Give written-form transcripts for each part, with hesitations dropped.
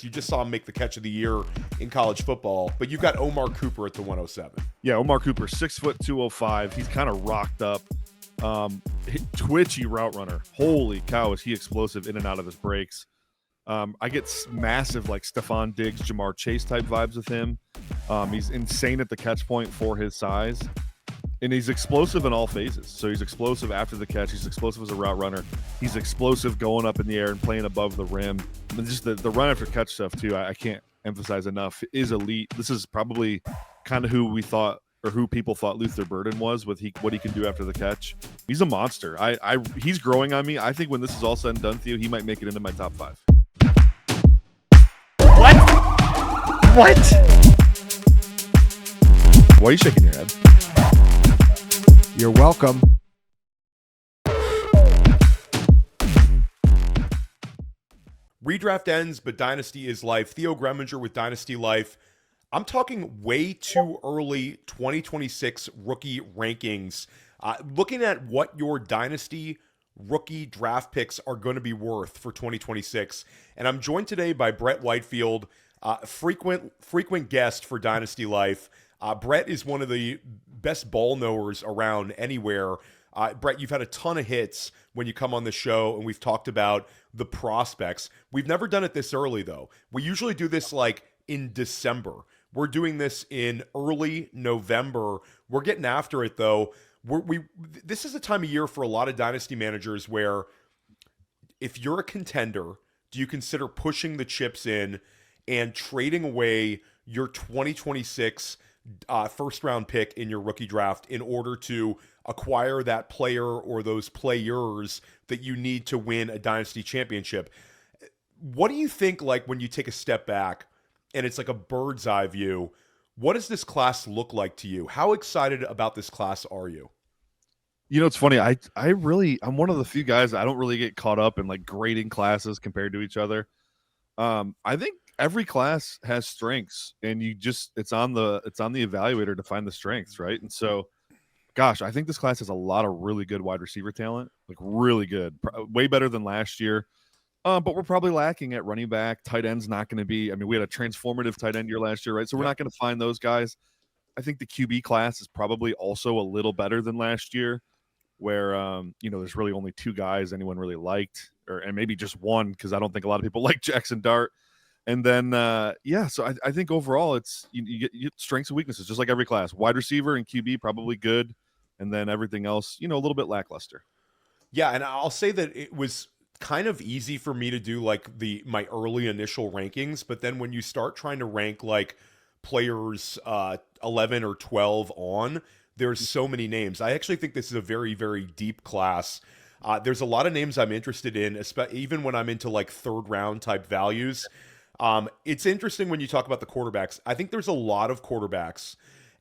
You just saw him make the catch of the year in college football, but you've got Omar Cooper at the 107. Yeah, Omar Cooper, 6 foot 205. He's kind of rocked up. Twitchy route runner. Holy cow, is he explosive in and out of his breaks. I get massive like Stephon Diggs, Jamar Chase type vibes with him. He's insane at the catch point for his size. And he's explosive in all phases. So he's explosive after the catch. He's explosive as a route runner. He's explosive going up in the air and playing above the rim. And just the run after catch stuff too, I can't emphasize enough, is elite. This is probably kind of who we thought, or who people thought Luther Burden was with what he can do after the catch. He's a monster. He's growing on me. I think when this is all said and done, Theo, he might make it into my top 5. What? Why are you shaking your head? You're welcome. Redraft ends, but Dynasty is life. Theo Gremminger with Dynasty Life. I'm talking way too early 2026 rookie rankings. Looking at what your Dynasty rookie draft picks are going to be worth for 2026. And I'm joined today by Brett Whitefield, frequent guest for Dynasty Life. Brett is one of the best ball knowers around anywhere. Brett, you've had a ton of hits when you come on the show, and we've talked about the prospects. We've never done it this early, though. We usually do this like in December. We're doing this in early November. We're getting after it, though. This is a time of year for a lot of Dynasty managers where if you're a contender, do you consider pushing the chips in and trading away your 2026 first round pick in your rookie draft in order to acquire that player or those players that you need to win a Dynasty championship? What do you think, like, when you take a step back and it's like a bird's eye view, what does this class look like to you? How excited about this class are you? You know, it's funny. I'm one of the few guys, I don't really get caught up in like grading classes compared to each other. I think every class has strengths, and it's on the evaluator to find the strengths, right? And so, gosh, I think this class has a lot of really good wide receiver talent, like really good, way better than last year. But we're probably lacking at running back. Tight end's not going to be. I mean, we had a transformative tight end year last year, right? So we're not going to find those guys. I think the QB class is probably also a little better than last year, where there's really only 2 guys anyone really liked, and maybe just one, because I don't think a lot of people like Jackson Dart. And then, so I think overall it's you get strengths and weaknesses, just like every class. Wide receiver and QB probably good, and then everything else, a little bit lackluster. Yeah, and I'll say that it was kind of easy for me to do like my early initial rankings, but then when you start trying to rank like players 11 or 12 on, there's so many names. I actually think this is a very, very deep class. There's a lot of names I'm interested in, even when I'm into like third round type values. It's interesting when you talk about the quarterbacks. I think there's a lot of quarterbacks,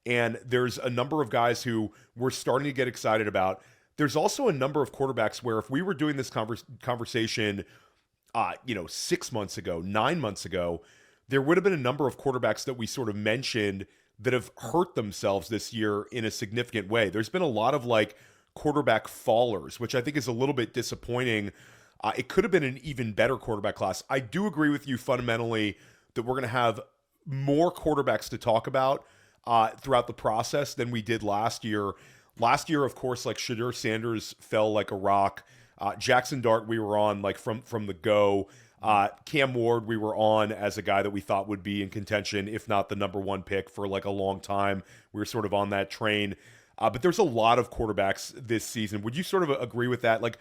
and there's a number of guys who we're starting to get excited about. There's also a number of quarterbacks where if we were doing this conversation, 6 months ago, 9 months ago, there would have been a number of quarterbacks that we sort of mentioned that have hurt themselves this year in a significant way. There's been a lot of like quarterback fallers, which I think is a little bit disappointing. It could have been an even better quarterback class. I do agree with you fundamentally that we're going to have more quarterbacks to talk about throughout the process than we did last year. Last year, of course, like Shedeur Sanders fell like a rock. Jackson Dart, we were on like from the go. Cam Ward, we were on as a guy that we thought would be in contention, if not the number 1 pick for like a long time. We were sort of on that train. But there's a lot of quarterbacks this season. Would you sort of agree with that? Like,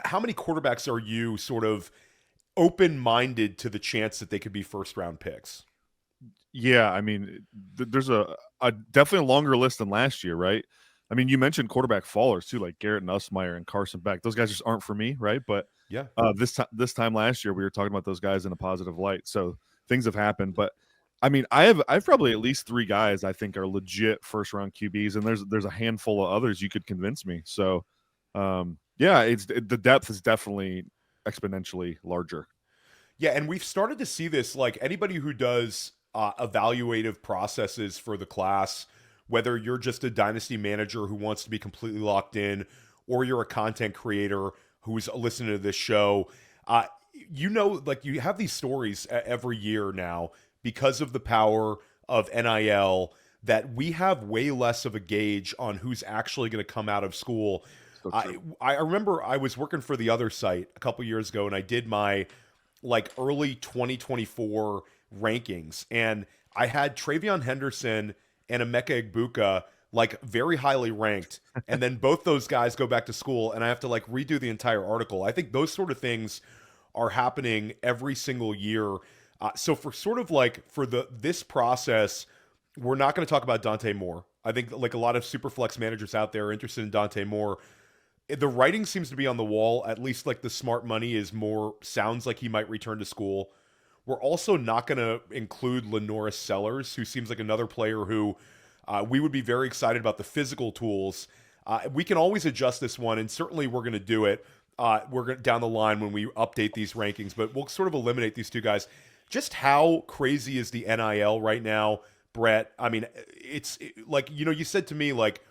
how many quarterbacks are you sort of open-minded to the chance that they could be first-round picks? Yeah, I mean, there's a definitely a longer list than last year, right? I mean, you mentioned quarterback fallers too, like Garrett Nussmeier and Carson Beck. Those guys just aren't for me, right? But yeah, this time last year, we were talking about those guys in a positive light. So things have happened. But I mean, I've probably at least 3 guys I think are legit first round QBs, and there's a handful of others you could convince me. So the depth is definitely exponentially larger. Yeah, and we've started to see this, like anybody who does evaluative processes for the class, whether you're just a Dynasty manager who wants to be completely locked in, or you're a content creator who's listening to this show, like you have these stories every year now because of the power of NIL that we have way less of a gauge on who's actually going to come out of school. So I remember I was working for the other site a couple years ago, and I did my like early 2024 rankings, and I had Travion Henderson and Emeka Egbuka like very highly ranked, and then both those guys go back to school, and I have to like redo the entire article. I think those sort of things are happening every single year. So for sort of like for this process, we're not going to talk about Dante Moore. I think like a lot of Superflex managers out there are interested in Dante Moore. The writing seems to be on the wall. At least like the smart money is more sounds like he might return to school. We're also not going to include Lenoris Sellers, who seems like another player who we would be very excited about the physical tools. We can always adjust this one, and certainly we're going to do it. We're going down the line when we update these rankings, but we'll sort of eliminate these two guys. Just how crazy is the NIL right now, Brett? I mean, it's like, you said to me, like,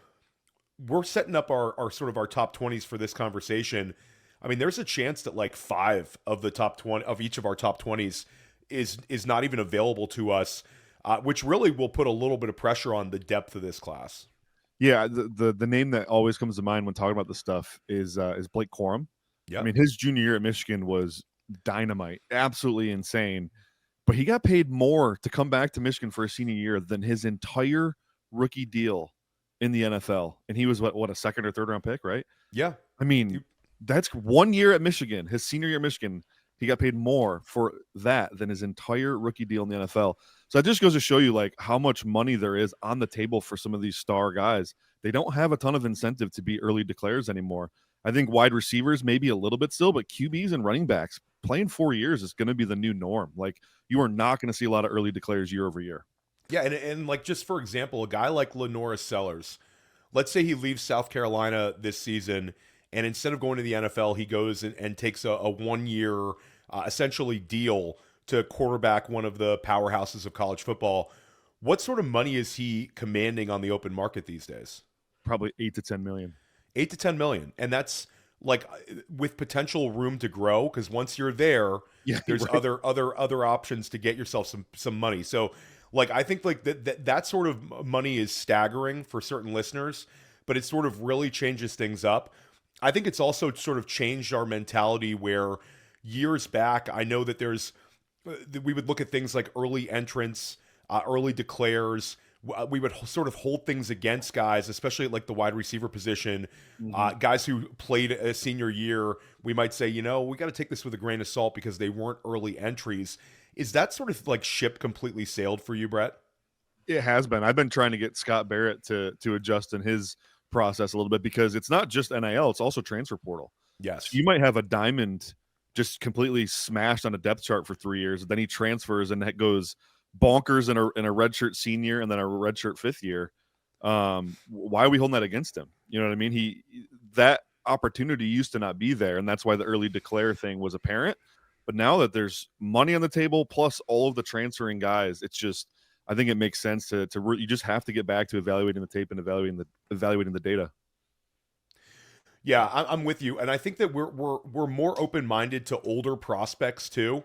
we're setting up our sort of our top 20s for this conversation. I mean, there's a chance that like 5 of the top 20 of each of our top 20s is not even available to us, which really will put a little bit of pressure on the depth of this class. Yeah, the name that always comes to mind when talking about this stuff is Blake Corum. Yeah, I mean, his junior year at Michigan was dynamite, absolutely insane. But he got paid more to come back to Michigan for a senior year than his entire rookie deal in the NFL. And he was what a second or third round pick, right? yeah. I mean, that's 1 year at Michigan, his senior year at Michigan. He got paid more for that than his entire rookie deal in the NFL. So that just goes to show you like how much money there is on the table for some of these star guys. They don't have a ton of incentive to be early declares anymore. I think wide receivers maybe a little bit still, but QBs and running backs playing 4 years is going to be the new norm. Like you are not going to see a lot of early declares year over year. Yeah, and like just for example, a guy like Lenoris Sellers, let's say he leaves South Carolina this season, and instead of going to the NFL, he goes and takes a 1 year essentially deal to quarterback one of the powerhouses of college football. What sort of money is he commanding on the open market these days? Probably 8 to 10 million. 8 to 10 million, and that's like with potential room to grow, because once you're there, there's right. other options to get yourself some money. So like I think like that sort of money is staggering for certain listeners, but it sort of really changes things up. I think it's also sort of changed our mentality where years back, I know that we would look at things like early entrants, early declares. We would sort of hold things against guys, especially at like the wide receiver position. Guys who played a senior year, we might say, we got to take this with a grain of salt because they weren't early entries. Is that sort of like ship completely sailed for you, Brett? It has been. I've been trying to get Scott Barrett to adjust in his process a little bit because it's not just NIL, it's also transfer portal. Yes. So you might have a diamond just completely smashed on a depth chart for 3 years. Then he transfers and it goes bonkers in a redshirt senior and then a redshirt fifth year. Why are we holding that against him? You know what I mean? That opportunity used to not be there, and that's why the early declare thing was apparent. But now that there's money on the table plus all of the transferring guys, it's just I think it makes sense to you just have to get back to evaluating the tape and evaluating the data. Yeah, I'm with you, and I think that we're more open-minded to older prospects too.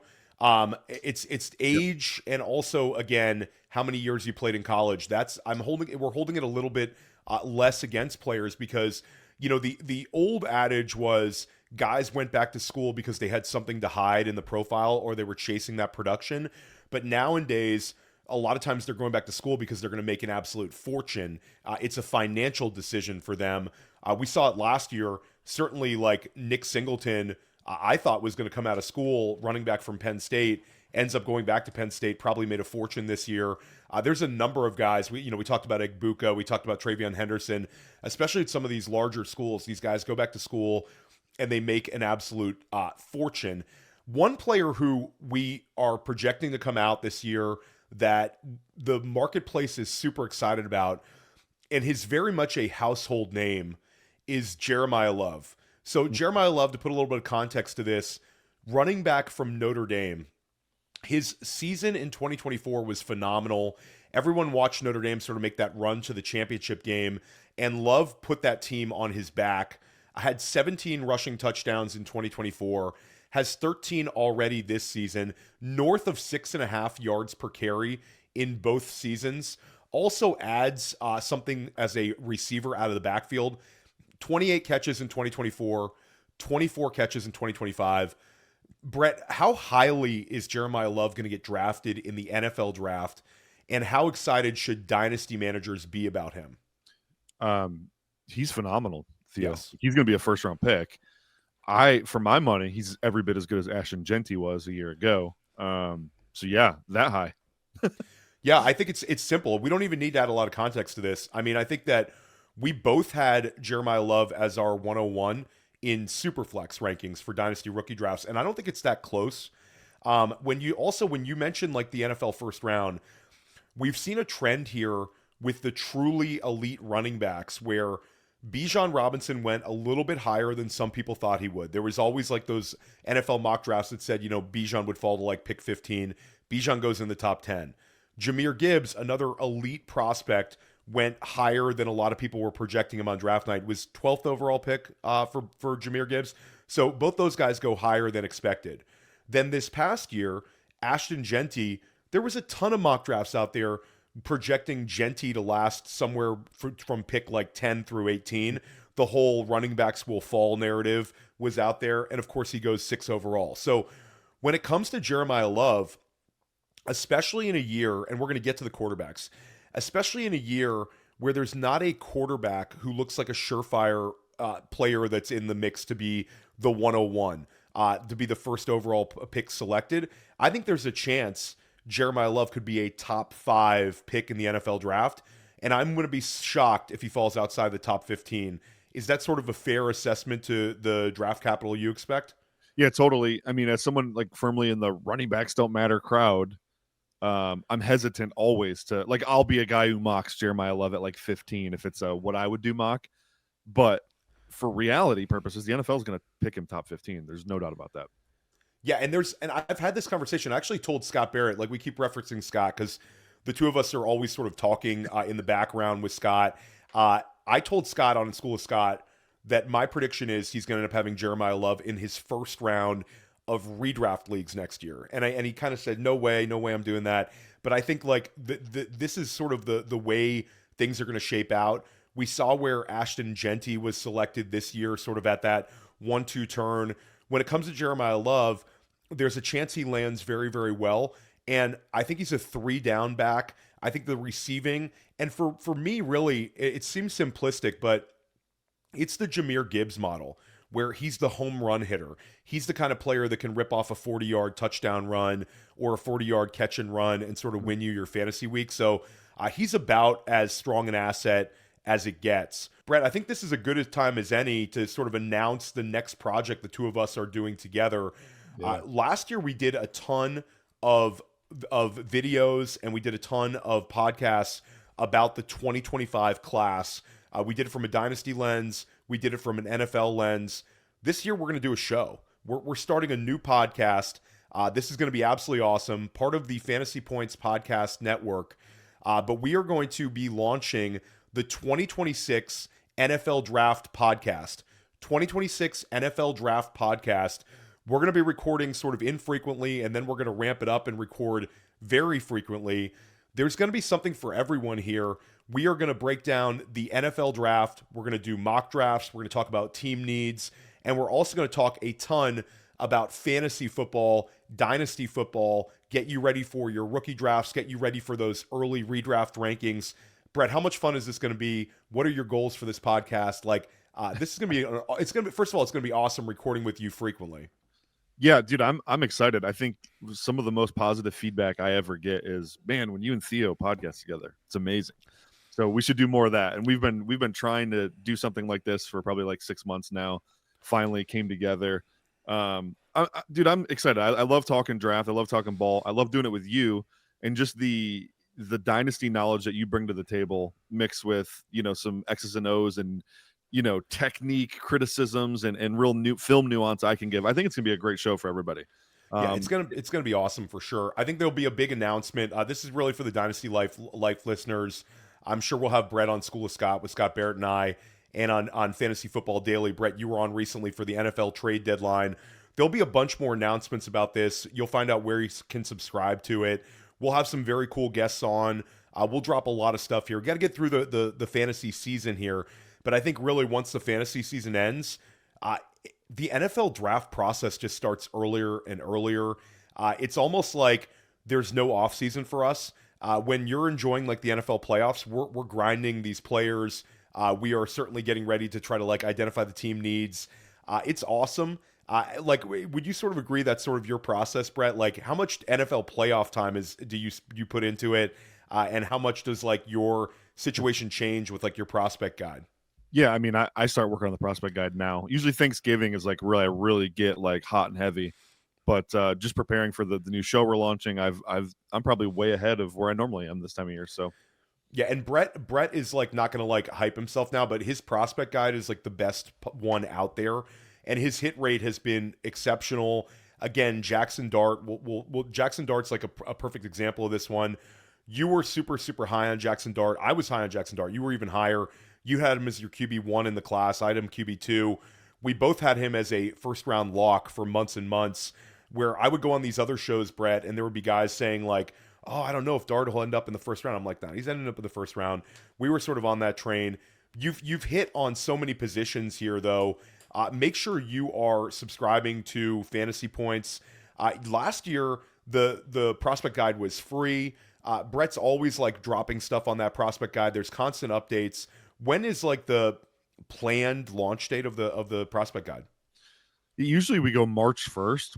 It's age and also again how many years you played in college. We're holding it a little bit less against players because the old adage was guys went back to school because they had something to hide in the profile or they were chasing that production. But nowadays, a lot of times they're going back to school because they're going to make an absolute fortune. It's a financial decision for them. We saw it last year. Certainly, like Nick Singleton, I thought was going to come out of school, running back from Penn State, ends up going back to Penn State, probably made a fortune this year. There's a number of guys. We talked about Egbuka, we talked about Travion Henderson, especially at some of these larger schools. These guys go back to school and they make an absolute fortune. One player who we are projecting to come out this year that the marketplace is super excited about, and he's very much a household name, is Jeremiyah Love. So Jeremiyah Love, to put a little bit of context to this, running back from Notre Dame, his season in 2024 was phenomenal. Everyone watched Notre Dame sort of make that run to the championship game, and Love put that team on his back. Had 17 rushing touchdowns in 2024, has 13 already this season, north of 6.5 yards per carry in both seasons. Also adds something as a receiver out of the backfield. 28 catches in 2024, 24 catches in 2025. Brett, how highly is Jeremiyah Love going to get drafted in the NFL draft, and how excited should dynasty managers be about him? He's phenomenal, Theo. Yes. He's going to be a first-round pick. For my money, he's every bit as good as Ashton Jeanty was a year ago. So yeah, that high. Yeah, I think it's simple. We don't even need to add a lot of context to this. I mean, I think that we both had Jeremiyah Love as our 101 in Superflex rankings for Dynasty rookie drafts, and I don't think it's that close. When you mentioned like the NFL first round, we've seen a trend here with the truly elite running backs where Bijan Robinson went a little bit higher than some people thought he would. There was always like those NFL mock drafts that said, Bijan would fall to like pick 15. Bijan goes in the top 10. Jahmyr Gibbs, another elite prospect, went higher than a lot of people were projecting him on draft night. Was 12th overall pick for Jahmyr Gibbs. So both those guys go higher than expected. Then this past year, Ashton Jeanty, there was a ton of mock drafts out there projecting Jeanty to last somewhere from pick like 10 through 18. The whole running backs will fall narrative was out there. And of course, he goes 6 overall. So when it comes to Jeremiyah Love, especially in a year, and we're going to get to the quarterbacks, especially in a year where there's not a quarterback who looks like a surefire player that's in the mix to be the 101, to be the first overall pick selected, I think there's a chance Jeremiyah Love could be a top 5 pick in the NFL draft, and I'm going to be shocked if he falls outside the top 15. Is that sort of a fair assessment to the draft capital you expect? Yeah, totally. I mean, as someone like firmly in the running backs don't matter crowd, I'm hesitant always to like. I'll be a guy who mocks Jeremiyah Love at like 15 if it's what I would do mock, but for reality purposes, the NFL is going to pick him top 15. There's no doubt about that. Yeah, and I've had this conversation. I actually told Scott Barrett, like we keep referencing Scott because the two of us are always sort of talking in the background with Scott. I told Scott on School of Scott that my prediction is he's going to end up having Jeremiyah Love in his first round of redraft leagues next year. And he kind of said, no way I'm doing that. But I think like this is sort of the way things are going to shape out. We saw where Ashton Jeanty was selected this year, sort of at that 1-2 turn. When it comes to Jeremiyah Love, there's a chance he lands very, very well. And I think he's a 3-down back. I think the receiving, and for me, really, it seems simplistic, but it's the Jahmyr Gibbs model where he's the home run hitter. He's the kind of player that can rip off a 40-yard touchdown run or a 40-yard catch and run and sort of win you your fantasy week. So he's about as strong an asset as it gets. Brett, I think this is a good time as any to sort of announce the next project the two of us are doing together. Yeah. Last year we did a ton of videos and we did a ton of podcasts about the 2025 class. We did it from a dynasty lens. We did it from an NFL lens. This year we're going to do a show. We're starting a new podcast. This is going to be absolutely awesome. Part of the Fantasy Points Podcast Network. But we are going to be launching the 2026 NFL Draft Podcast. 2026 NFL Draft Podcast. We're going to be recording sort of infrequently, and then we're going to ramp it up and record very frequently. There's going to be something for everyone here. We are going to break down the NFL draft. We're going to do mock drafts. We're going to talk about team needs. And we're also going to talk a ton about fantasy football, dynasty football, get you ready for your rookie drafts, get you ready for those early redraft rankings. Brett, how much fun is this going to be? What are your goals for this podcast? Like, this is going to be, first of all, it's going to be awesome recording with you frequently. Yeah, dude, I'm excited. I think some of the most positive feedback I ever get is, man, when you and Theo podcast together, it's amazing. So we should do more of that. And we've been trying to do something like this for probably like 6 months now. Finally came together. Dude, I'm excited. I love talking draft. I love talking ball. I love doing it with you, and just the dynasty knowledge that you bring to the table mixed with, some X's and O's and, technique criticisms and real new film nuance I can give. I think it's gonna be a great show for everybody. Yeah, it's gonna be awesome for sure. I think there'll be a big announcement. This is really for the Dynasty Life listeners. I'm sure we'll have Brett on School of Scott with Scott Barrett and I, and on Fantasy Football Daily. Brett, you were on recently for the NFL trade deadline. there'll be a bunch more announcements about this. You'll find out where you can subscribe to it. We'll have some very cool guests on. We'll drop a lot of stuff here. We got to get through the fantasy season here. But I think really once the fantasy season ends, the NFL draft process just starts earlier and earlier. It's almost like there's no off season for us. When you're enjoying like the NFL playoffs, we're grinding these players. We are certainly getting ready to try to like identify the team needs. It's awesome. Like, would you sort of agree that's sort of your process, Brett? Like, how much NFL playoff time do you put into it, and how much does like your situation change with like your prospect guide? Yeah, I mean, I start working on the prospect guide now. Usually Thanksgiving is like I really get like hot and heavy, but just preparing for the new show we're launching, I'm probably way ahead of where I normally am this time of year. So yeah, and Brett is like not gonna like hype himself now, but his prospect guide is like the best one out there, and his hit rate has been exceptional. Again, Jackson Dart, Jackson Dart's like a perfect example of this one. You were super high on Jackson Dart. I was high on Jackson Dart. You were even higher. You had him as your QB1 in the class. I had him QB2. We both had him as a first-round lock for months and months, where I would go on these other shows, Brett, and there would be guys saying like, oh, I don't know if Dart will end up in the first round. I'm like, nah, he's ending up in the first round. We were sort of on that train. You've hit on so many positions here, though. Make sure you are subscribing to Fantasy Points. Last year, the prospect guide was free. Brett's always like dropping stuff on that prospect guide. There's constant updates. When is like the planned launch date of the prospect guide? usually we go March 1st.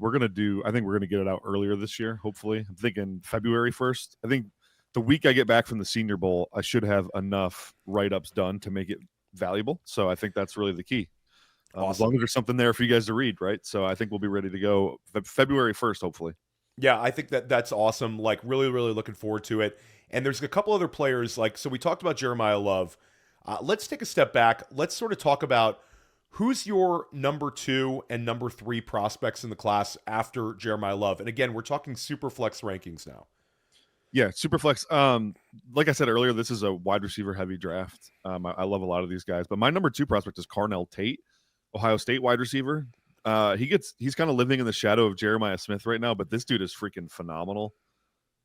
I think we're gonna get it out earlier this year. Hopefully, I'm thinking February 1st. I think the week I get back from the Senior Bowl, I should have enough write-ups done to make it valuable. So I think that's really the key. Awesome. As long as there's something there for you guys to read, right? So I think we'll be ready to go February 1st, hopefully. Yeah, I think that's awesome. Like, really looking forward to it. And there's a couple other players. Like, so we talked about Jeremiyah Love. Let's take a step back. Let's sort of talk about who's your number 2 and number 3 prospects in the class after Jeremiyah Love. And again, we're talking super flex rankings now. Yeah, super flex. Like I said earlier, this is a wide receiver heavy draft. I love a lot of these guys, but my number 2 prospect is Carnell Tate, Ohio State wide receiver. He's kind of living in the shadow of Jeremiyah Smith right now, but this dude is freaking phenomenal.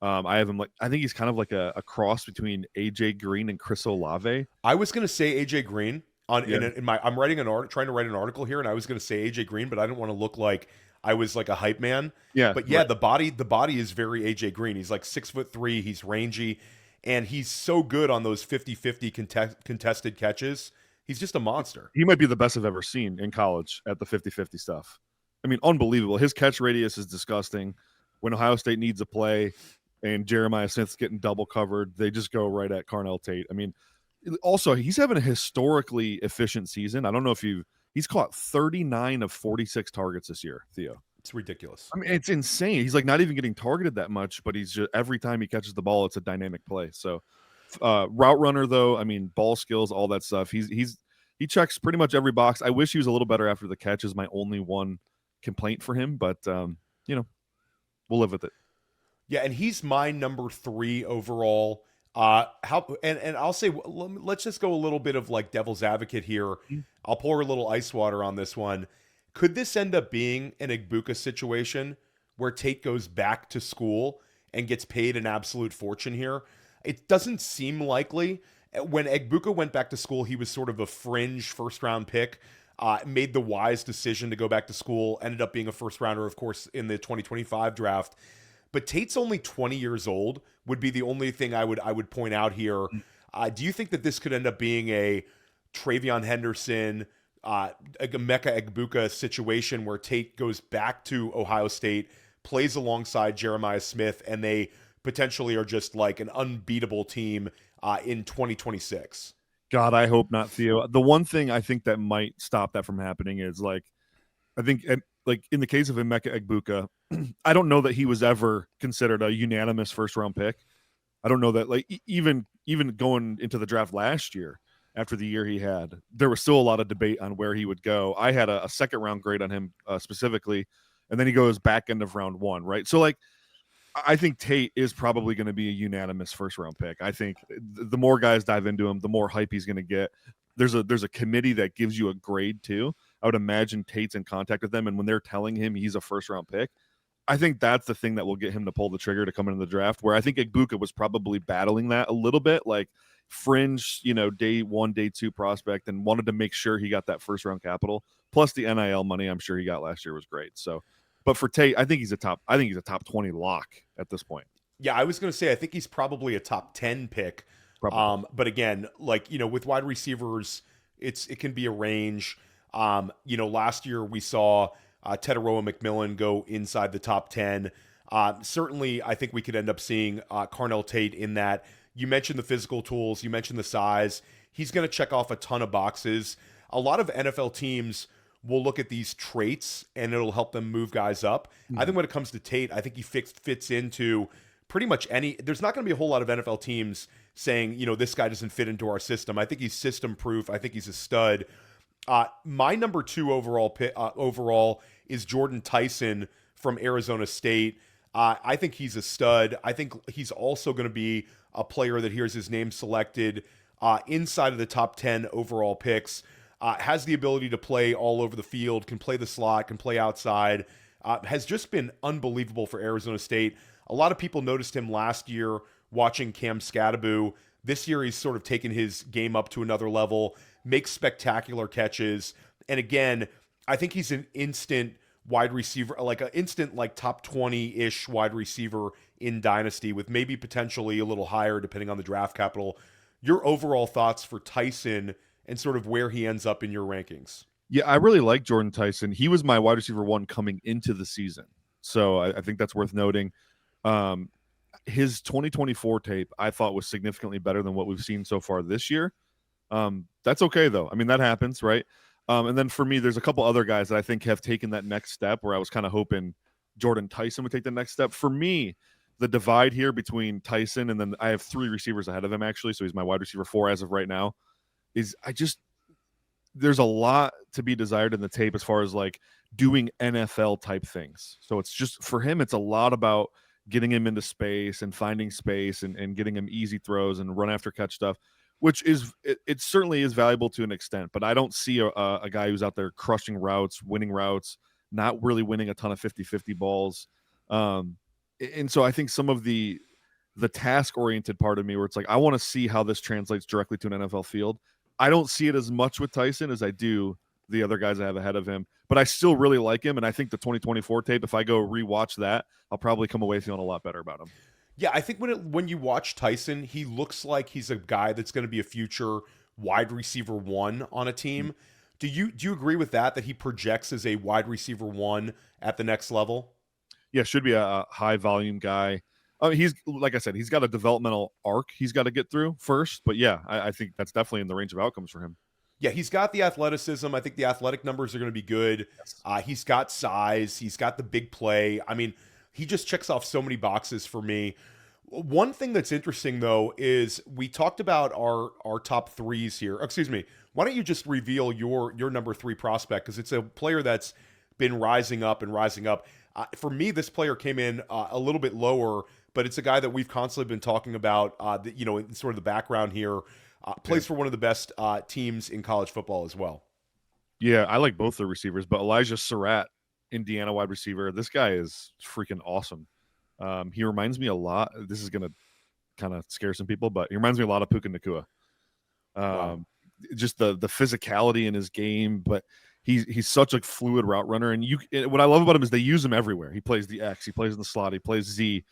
I have him I think he's kind of like a cross between AJ Green and Chris Olave. I was going to say AJ Green I'm writing trying to write an article here, and I was going to say AJ Green, but I didn't want to look like I was like a hype man. Yeah. But yeah, right. the body is very AJ Green. He's like 6'3", he's rangy, and he's so good on those 50-50 contested catches. He's just a monster. He might be the best I've ever seen in college at the 50-50 stuff. I mean, unbelievable. His catch radius is disgusting. When Ohio State needs a play and Jeremiyah Smith's getting double covered, they just go right at Carnell Tate. I mean, also, he's having a historically efficient season. I don't know if he's caught 39 of 46 targets this year, Theo. It's ridiculous. I mean, it's insane. He's like not even getting targeted that much, but he's just every time he catches the ball, it's a dynamic play. So route runner, though, I mean, ball skills, all that stuff. He checks pretty much every box. I wish he was a little better after the catch is my only one complaint for him, but we'll live with it. Yeah, and he's my number 3 overall. I'll say, let's just go a little bit of like devil's advocate here. I'll pour a little ice water on this one. Could this end up being an Egbuka situation where Tate goes back to school and gets paid an absolute fortune here? It doesn't seem likely. When Egbuka went back to school, he was sort of a fringe first-round pick, made the wise decision to go back to school, ended up being a first-rounder, of course, in the 2025 draft. But Tate's only 20 years old would be the only thing I would point out here. Do you think that this could end up being a Travion Henderson, a Emeka Egbuka situation where Tate goes back to Ohio State, plays alongside Jeremiyah Smith, and they potentially are just like an unbeatable team in 2026? God, I hope not, Theo. The one thing I think that might stop that from happening is like in the case of Emeka Egbuka, I don't know that he was ever considered a unanimous first-round pick. I don't know that, like, even going into the draft last year, after the year he had, there was still a lot of debate on where he would go. I had a second-round grade on him specifically, and then he goes back end of round 1, right? So, like, I think Tate is probably going to be a unanimous first-round pick. I think the more guys dive into him, the more hype he's going to get. There's a committee that gives you a grade, too. I would imagine Tate's in contact with them, and when they're telling him he's a first-round pick, I think that's the thing that will get him to pull the trigger to come into the draft, where I think Egbuka was probably battling that a little bit, like fringe, day 1, day 2 prospect, and wanted to make sure he got that first-round capital. Plus the NIL money I'm sure he got last year was great. So, but for Tate, I think he's a top 20 lock at this point. Yeah, I was going to say, I think he's probably a top 10 pick. But again, with wide receivers, it can be a range. Last year we saw Teteroa McMillan go inside the top 10. Certainly, I think we could end up seeing Carnell Tate in that. You mentioned the physical tools. You mentioned the size. He's going to check off a ton of boxes. A lot of NFL teams will look at these traits, and it'll help them move guys up. I think when it comes to Tate, I think he fits into pretty much any. There's not going to be a whole lot of NFL teams saying, this guy doesn't fit into our system. I think he's system proof. I think he's a stud. My number 2 overall is Jordyn Tyson from Arizona State. I think he's a stud. I think he's also going to be a player that hears his name selected inside of the top 10 overall picks. Has the ability to play all over the field, can play the slot, can play outside. Has just been unbelievable for Arizona State. A lot of people noticed him last year watching Cam Scattaboo. This year he's sort of taken his game up to another level, makes spectacular catches. And again, I think he's an instant wide receiver, like an instant top 20-ish wide receiver in Dynasty, with maybe potentially a little higher depending on the draft capital. Your overall thoughts for Tyson and sort of where he ends up in your rankings? Yeah, I really like Jordyn Tyson. He was my wide receiver 1 coming into the season. So I think that's worth noting. His 2024 tape, I thought, was significantly better than what we've seen so far this year. That's okay, though. I mean, that happens, right? And then for me, there's a couple other guys that I think have taken that next step where I was kind of hoping Jordyn Tyson would take the next step. For me, the divide here between Tyson and then I have 3 receivers ahead of him, actually. So he's my wide receiver 4 as of right now. There's a lot to be desired in the tape as far as doing NFL type things. So it's just, for him, it's a lot about getting him into space and finding space and getting him easy throws and run after catch stuff, which is, it certainly is valuable to an extent, but I don't see a guy who's out there crushing routes, winning routes, not really winning a ton of 50-50 balls. And so I think some of the task-oriented part of me where it's I want to see how this translates directly to an NFL field. I don't see it as much with Tyson as I do the other guys I have ahead of him, but I still really like him. And I think the 2024 tape, if I go rewatch that, I'll probably come away feeling a lot better about him. Yeah, I think when you watch Tyson, he looks like he's a guy that's going to be a future wide receiver 1 on a team. Do you agree with that he projects as a wide receiver 1 at the next level? Yeah, should be a high volume guy. He's, like I said, he's got a developmental arc he's got to get through first. But yeah, I think that's definitely in the range of outcomes for him. Yeah, he's got the athleticism. I think the athletic numbers are going to be good. Yes. He's got size. He's got the big play. I mean, he just checks off so many boxes for me. One thing that's interesting, though, is we talked about our top 3s here. Excuse me. Why don't you just reveal your number 3 prospect? Because it's a player that's been rising up and rising up. For me, this player came in a little bit lower, but it's a guy that we've constantly been talking about, in sort of the background here. Plays for one of the best teams in college football as well. Yeah, I like both the receivers, but Elijah Sarratt, Indiana wide receiver, this guy is freaking awesome. He reminds me a lot. This is going to kind of scare some people, but he reminds me a lot of Puka Nacua. Wow. Just the physicality in his game, but he's such a fluid route runner. And what I love about him is they use him everywhere. He plays the X, he plays in the slot, he plays Z.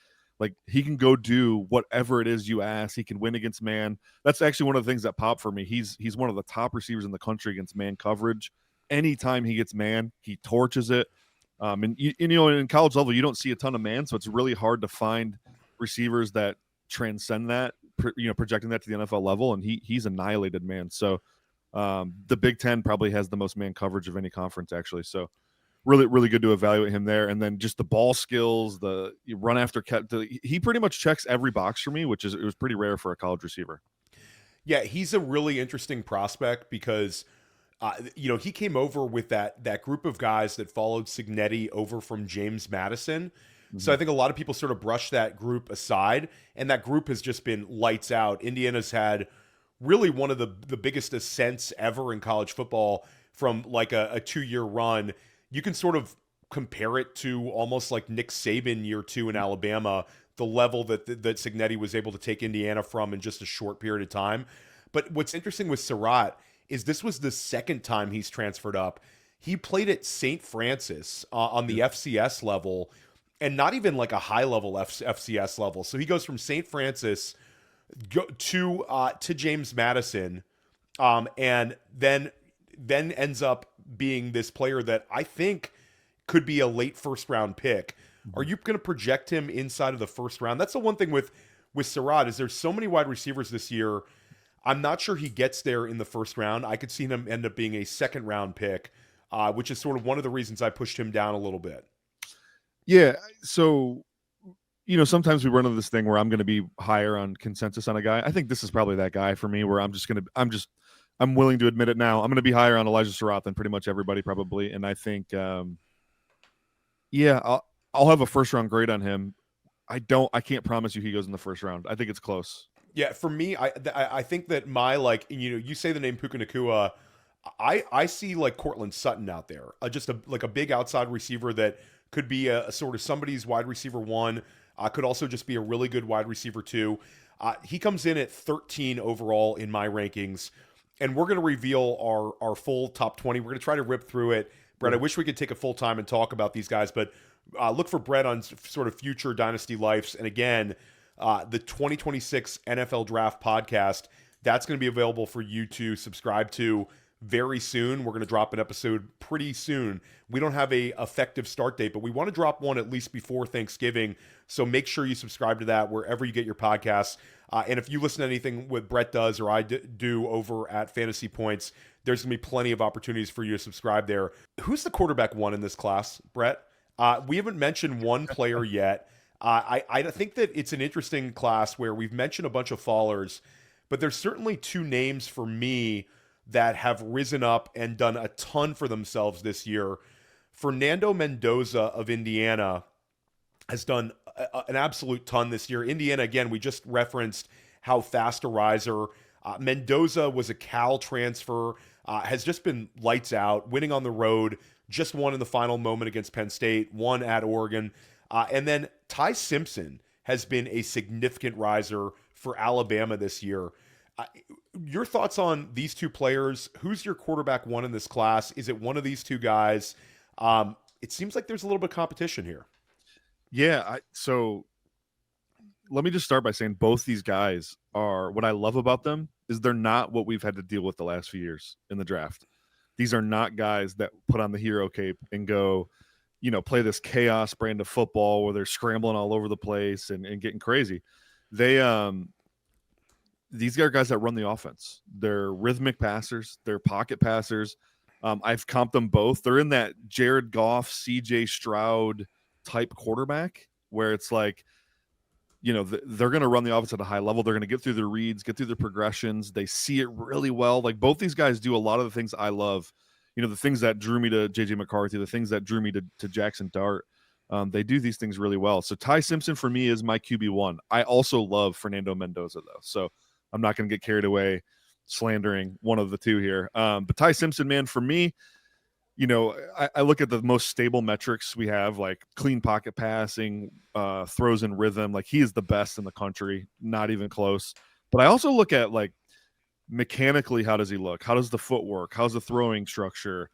He can go do whatever it is you ask. He can win against man. That's actually one of the things that pop for me. He's one of the top receivers in the country against man coverage. Anytime he gets man, he torches it. And in college level, you don't see a ton of man, so it's really hard to find receivers that transcend that, projecting that to the NFL level. And he's annihilated man. So the Big Ten probably has the most man coverage of any conference, actually. So really, really good to evaluate him there. And then just the ball skills, the run after catch. He pretty much checks every box for me, it was pretty rare for a college receiver. Yeah, he's a really interesting prospect because, he came over with that group of guys that followed Cignetti over from James Madison. Mm-hmm. So I think a lot of people sort of brush that group aside, and that group has just been lights out. Indiana's had really one of the biggest ascents ever in college football from like a 2-year run, you can sort of compare it to almost like Nick Saban year 2 in Alabama, the level that Cignetti was able to take Indiana from in just a short period of time. But what's interesting with Sarratt is this was the second time he's transferred up. He played at St. Francis on the FCS level, and not even like a high level FCS level. So he goes from St. Francis to James Madison, and then ends up being this player that I think could be a late first round pick. Are you going to project him inside of the first round? That's the one thing with Sarratt is there's so many wide receivers this year. I'm not sure he gets there in the first round. I could see him end up being a second round pick, which is sort of one of the reasons I pushed him down a little bit. Yeah. So, sometimes we run into this thing where I'm going to be higher on consensus on a guy. I think this is probably that guy for me where I'm willing to admit it now. I'm going to be higher on Elijah Sarratt than pretty much everybody probably. And I think, I'll have a first round grade on him. I can't promise you he goes in the first round. I think it's close. Yeah, for me, I think that my you say the name Puka Nacua, I see like Cortland Sutton out there, just a big outside receiver that could be a sort of somebody's wide receiver 1, could also just be a really good wide receiver 2. He comes in at 13 overall in my rankings, and we're going to reveal our full top 20. We're going to try to rip through it. Brett, I wish we could take a full time and talk about these guys, but look for Brett on sort of future Dynasty Lifes. And again, the 2026 NFL Draft podcast, that's going to be available for you to subscribe to very soon. We're going to drop an episode pretty soon. We don't have a effective start date, but we want to drop one at least before Thanksgiving. So make sure you subscribe to that wherever you get your podcasts. And if you listen to anything what Brett does or I do over at Fantasy Points, there's going to be plenty of opportunities for you to subscribe there. Who's the quarterback 1 in this class, Brett? We haven't mentioned one player yet. I think that it's an interesting class where we've mentioned a bunch of fallers, but there's certainly 2 names for me that have risen up and done a ton for themselves this year. Fernando Mendoza of Indiana has done an absolute ton this year. Indiana, again, we just referenced how fast a riser. Mendoza was a Cal transfer, has just been lights out, winning on the road, just won in the final moment against Penn State, won at Oregon. And then Ty Simpson has been a significant riser for Alabama this year. Your thoughts on these 2 players? Who's your quarterback 1 in this class? Is it one of these 2 guys? It seems like there's a little bit of competition here. Yeah. So let me just start by saying both these guys are, what I love about them is they're not what we've had to deal with the last few years in the draft. These are not guys that put on the hero cape and go, play this chaos brand of football where they're scrambling all over the place and getting crazy. These are guys that run the offense. They're rhythmic passers. They're pocket passers. I've comped them both. They're in that Jared Goff, CJ Stroud type quarterback where it's like, they're going to run the offense at a high level. They're going to get through their reads, get through their progressions. They see it really well. Like both these guys do a lot of the things I love. The things that drew me to JJ McCarthy, the things that drew me to Jackson Dart. They do these things really well. So Ty Simpson for me is my QB1. I also love Fernando Mendoza though. So I'm not going to get carried away slandering one of the 2 here. But Ty Simpson, man, for me, I look at the most stable metrics we have, like clean pocket passing, throws in rhythm. Like he is the best in the country, not even close. But I also look at like mechanically, how does he look? How does the footwork? How's the throwing structure?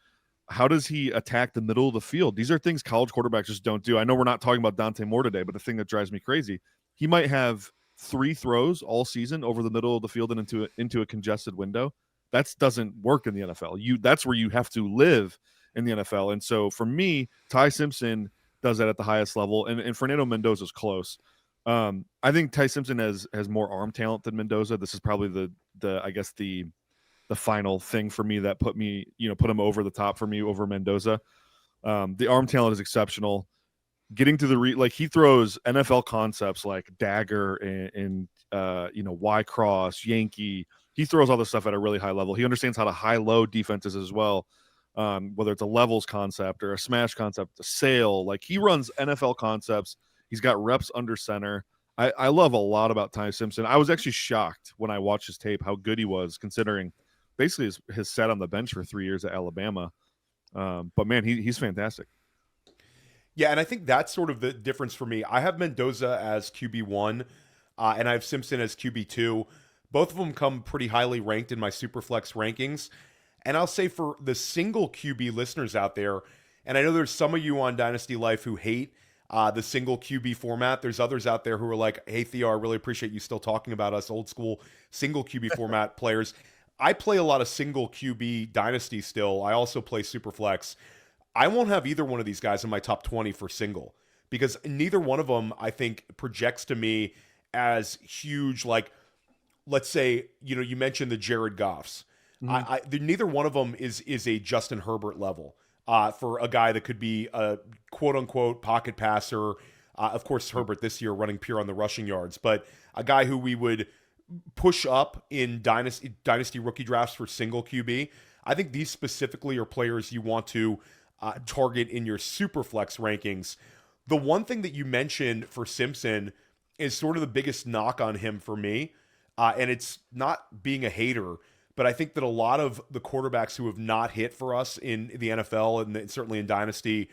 How does he attack the middle of the field? These are things college quarterbacks just don't do. I know we're not talking about Dante Moore today, but the thing that drives me crazy, he might have 3 throws all season over the middle of the field and into a congested window. That doesn't work in the NFL. That's where you have to live in the NFL. And so for me, Ty Simpson does that at the highest level, and Fernando Mendoza is close. I think Ty Simpson has more arm talent than Mendoza. This is probably the final thing for me that put him over the top for me over Mendoza. The arm talent is exceptional. Getting to the he throws NFL concepts like dagger and Y cross, Yankee. He throws all this stuff at a really high level. He understands how to high-low defenses as well. Whether it's a levels concept or a smash concept, a sail, like he runs NFL concepts. He's got reps under center. I love a lot about Ty Simpson. I was actually shocked when I watched his tape how good he was, considering basically has sat on the bench for 3 years at Alabama. But man, he's fantastic. Yeah, and I think that's sort of the difference for me. I have Mendoza as QB1, and I have Simpson as QB2. Both of them come pretty highly ranked in my Superflex rankings. And I'll say for the single QB listeners out there, and I know there's some of you on Dynasty Life who hate the single QB format. There's others out there who are like, hey, Theo, I really appreciate you still talking about us old school single QB format players. I play a lot of single QB Dynasty still. I also play Superflex. I won't have either one of these guys in my top 20 for single because neither one of them, I think, projects to me as huge. Like, let's say, you mentioned the Jared Goffs. Neither one of them is a Justin Herbert level for a guy that could be a quote unquote pocket passer. Of course, Herbert this year running pure on the rushing yards, but a guy who we would push up in dynasty rookie drafts for single QB. I think these specifically are players you want to target in your super flex rankings. The one thing that you mentioned for Simpson is sort of the biggest knock on him for me. And it's not being a hater, but I think that a lot of the quarterbacks who have not hit for us in the NFL and certainly in Dynasty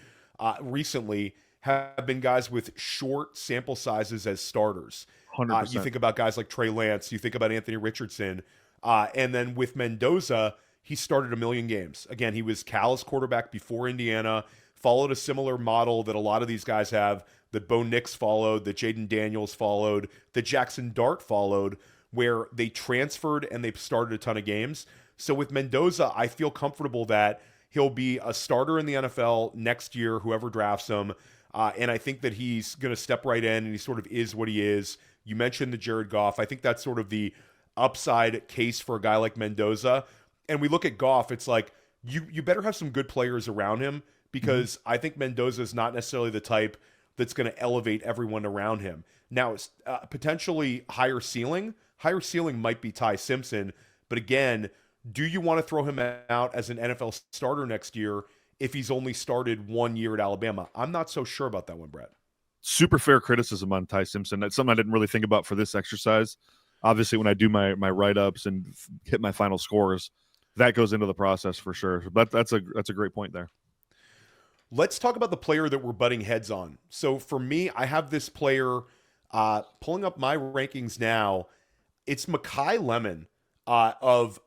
recently have been guys with short sample sizes as starters. 100%. You think about guys like Trey Lance, you think about Anthony Richardson, and then with Mendoza, he started 1 million games. Again, he was Cal's quarterback before Indiana, followed a similar model that a lot of these guys have, that Bo Nix followed, that Jaden Daniels followed, that Jackson Dart followed, where they transferred and they started a ton of games. So with Mendoza, I feel comfortable that he'll be a starter in the NFL next year, whoever drafts him. And I think that he's going to step right in and he sort of is what he is. You mentioned the Jared Goff. I think that's sort of the upside case for a guy like Mendoza. And we look at Goff, it's like you better have some good players around him because I think Mendoza is not necessarily the type that's going to elevate everyone around him. Now, it's potentially higher ceiling. Higher ceiling might be Ty Simpson. But again, do you want to throw him out as an NFL starter next year if he's only started 1 year at Alabama? I'm not so sure about that one, Brett. Super fair criticism on Ty Simpson. That's something I didn't really think about for this exercise. Obviously, when I do my write-ups and hit my final scores, that goes into the process for sure. But that's a great point there. Let's talk about the player that we're butting heads on. So for me, I have this player pulling up my rankings now. It's Makai Lemon of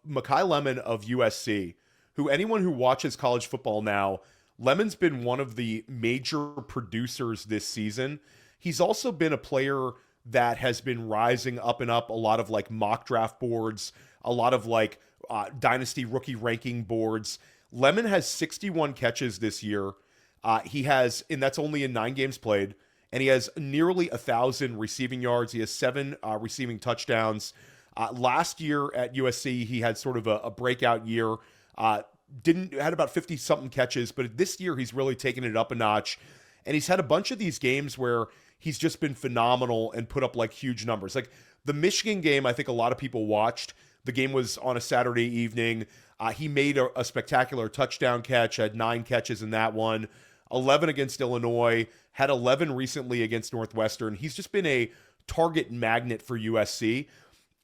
USC, who anyone who watches college football now, Lemon's been one of the major producers this season. He's also been a player that has been rising up and up a lot of like mock draft boards, a lot of like dynasty rookie ranking boards. Lemon has 61 catches this year. He has, and that's only in 9 games played, and he has nearly 1,000 receiving yards. He has 7 receiving touchdowns. Last year at USC, he had sort of a breakout year. Had about 50 something catches, but this year he's really taken it up a notch. And he's had a bunch of these games where he's just been phenomenal and put up like huge numbers. Like the Michigan game, I think a lot of people watched. The game was on a Saturday evening. He made a spectacular touchdown catch, had 9 catches in that one, 11 against Illinois, had 11 recently against Northwestern. He's just been a target magnet for USC.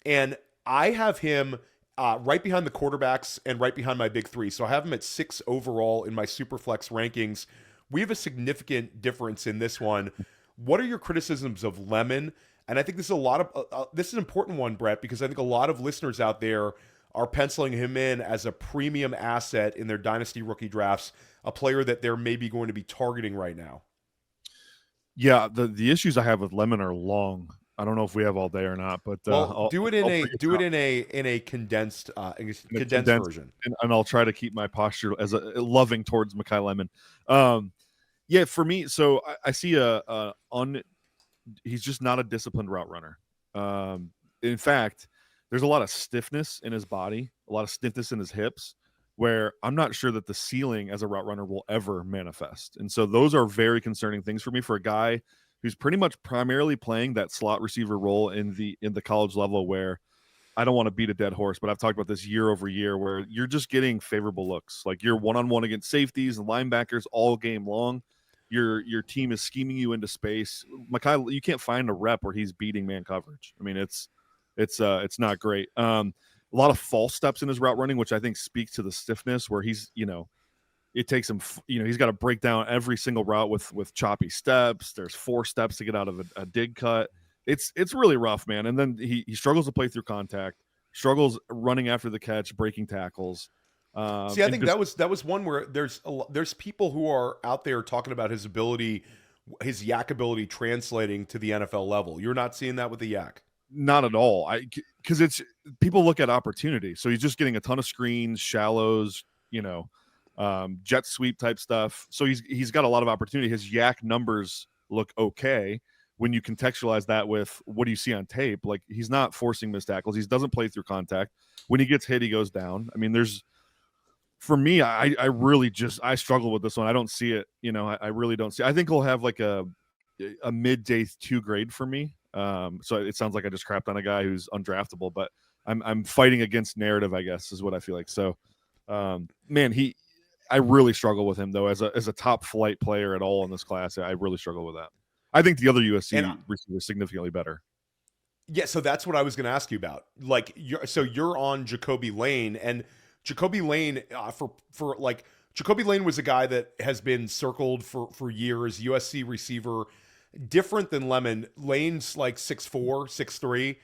And I have him right behind the quarterbacks and right behind my big 3. So I have him at 6 overall in my Superflex rankings. We have a significant difference in this one. What are your criticisms of Lemon? And I think this is an important one, Brett, because I think a lot of listeners out there are penciling him in as a premium asset in their dynasty rookie drafts, a player that they're maybe going to be targeting right now. Yeah, the issues I have with Lemon are long. I don't know if we have all day or not, but do it in a condensed version, and I'll try to keep my posture as loving towards Makai Lemon. Yeah, for me, so I see he's just not a disciplined route runner. In fact, there's a lot of stiffness in his body, a lot of stiffness in his hips, where I'm not sure that the ceiling as a route runner will ever manifest. And so those are very concerning things for me for a guy who's pretty much primarily playing that slot receiver role in the college level, where I don't want to beat a dead horse, but I've talked about this year over year, where you're just getting favorable looks. Like you're one-on-one against safeties and linebackers all game long. Your team is scheming you into space. Makai, you can't find a rep where he's beating man coverage. I mean, it's not great. a lot of false steps in his route running, which I think speaks to the stiffness where he's, it takes him, he's got to break down every single route with choppy steps. There's 4 steps to get out of a dig cut. It's really rough, man. And then he struggles to play through contact, struggles running after the catch, breaking tackles. See, I think that was one where there's people who are out there talking about his yak ability translating to the NFL level. You're not seeing that with the yak. Not at all. Because it's people look at opportunity. So he's just getting a ton of screens, shallows, jet sweep type stuff. So he's got a lot of opportunity. His yak numbers look okay when you contextualize that with what do you see on tape. Like, he's not forcing missed tackles. He doesn't play through contact. When he gets hit, he goes down. I mean, for me, I really I struggle with this one. I don't see it. I really don't see it. I think he'll have like a mid-day 2 grade for me. So it sounds like I just crapped on a guy who's undraftable, but I'm fighting against narrative, I guess, is what I feel like. So, man, I really struggle with him though as a top flight player at all in this class. I really struggle with that. I think the other USC receiver is significantly better. Yeah, so that's what I was going to ask you about. Like, you're on Jacoby Lane, and Jacoby Lane Jacoby Lane was a guy that has been circled for years. USC receiver, different than Lemon. Lane's like 6'4", 6'3",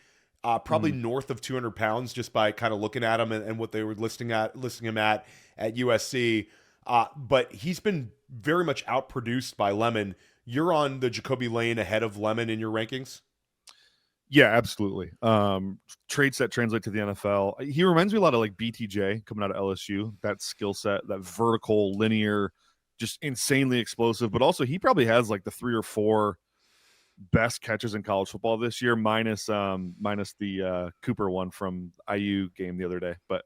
probably north of 200 pounds just by kind of looking at him and what they were listing him at USC. But he's been very much outproduced by Lemon. You're on the Jacoby Lane ahead of Lemon in your rankings? Yeah, absolutely. Traits that translate to the NFL. He reminds me a lot of like BTJ coming out of LSU, that skill set, that vertical, linear, just insanely explosive. But also he probably has like the 3 or 4 best catches in college football this year, minus the Cooper one from IU game the other day. But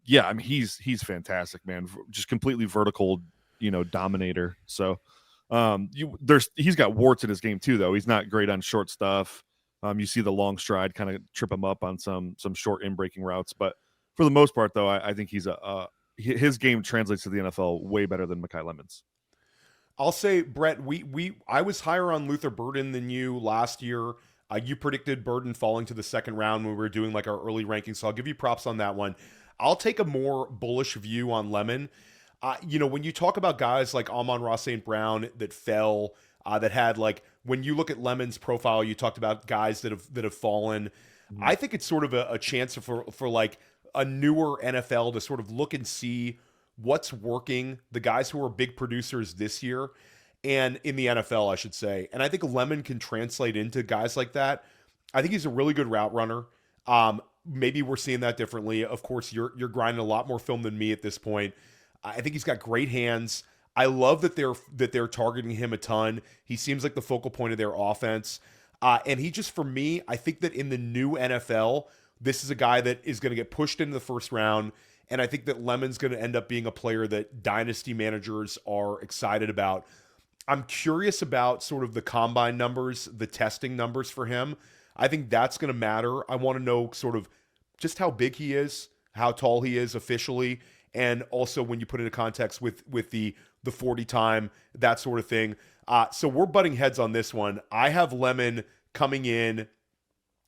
yeah, I mean, he's fantastic, man. Just completely vertical, dominator. So he's got warts in his game too, though. He's not great on short stuff. You see the long stride kind of trip him up on some short in-breaking routes. But for the most part, though, I think his game translates to the NFL way better than Makai Lemon's. I'll say, Brett, I was higher on Luther Burden than you last year. You predicted Burden falling to the second round when we were doing like our early rankings, so I'll give you props on that one. I'll take a more bullish view on Lemon. When you talk about guys like Amon-Ra St. Brown that fell, that had like, when you look at Lemon's profile, you talked about guys that have fallen. Mm-hmm. I think it's sort of a chance for like a newer NFL to sort of look and see what's working, the guys who are big producers this year and in the NFL, I should say. And I think Lemon can translate into guys like that. I think he's a really good route runner. Maybe we're seeing that differently. Of course, you're grinding a lot more film than me at this point. I think he's got great hands. I love that they're targeting him a ton. He seems like the focal point of their offense. And he just, for me, I think that in the new NFL, this is a guy that is going to get pushed into the first round. And I think that Lemon's going to end up being a player that dynasty managers are excited about. I'm curious about sort of the combine numbers, the testing numbers for him. I think that's going to matter. I want to know sort of just how big he is, how tall he is officially, and also when you put it into context with the 40 time, that sort of thing. So we're butting heads on this one. I have Lemon coming in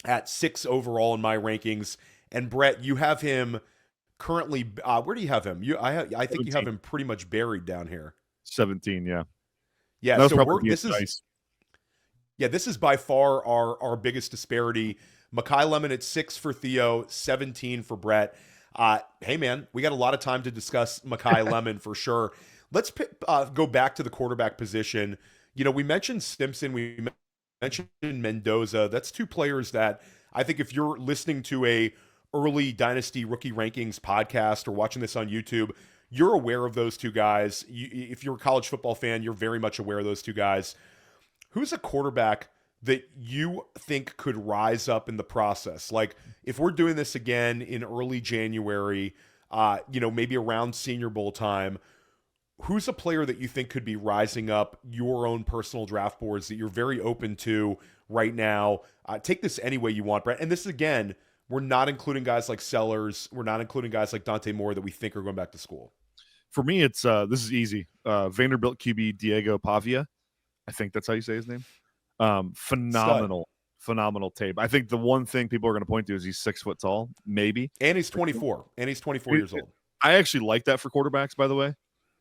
at 6 overall in my rankings. And Brett, you have him currently, where do you have him? I think 17. You have him pretty much buried down here. 17, yeah. Yeah, so this is by far our biggest disparity. Makai Lemon at 6 for Theo, 17 for Brett. Hey man, we got a lot of time to discuss Makai Lemon for sure. Let's go back to the quarterback position. We mentioned Simpson, we mentioned Mendoza. That's 2 players that I think if you're listening to a early Dynasty rookie rankings podcast or watching this on YouTube, you're aware of those 2 guys. If you're a college football fan, you're very much aware of those 2 guys. Who's a quarterback that you think could rise up in the process? Like, if we're doing this again in early January, maybe around Senior Bowl time, who's a player that you think could be rising up your own personal draft boards that you're very open to right now? Take this any way you want, Brett. And this is, again, we're not including guys like Sellers. We're not including guys like Dante Moore that we think are going back to school. For me, it's this is easy. Vanderbilt QB Diego Pavia. I think that's how you say his name. Phenomenal phenomenal tape. I think the one thing people are going to point to is he's 6 foot tall, maybe. And he's 24. And he's 24 years old. I actually like that for quarterbacks, by the way.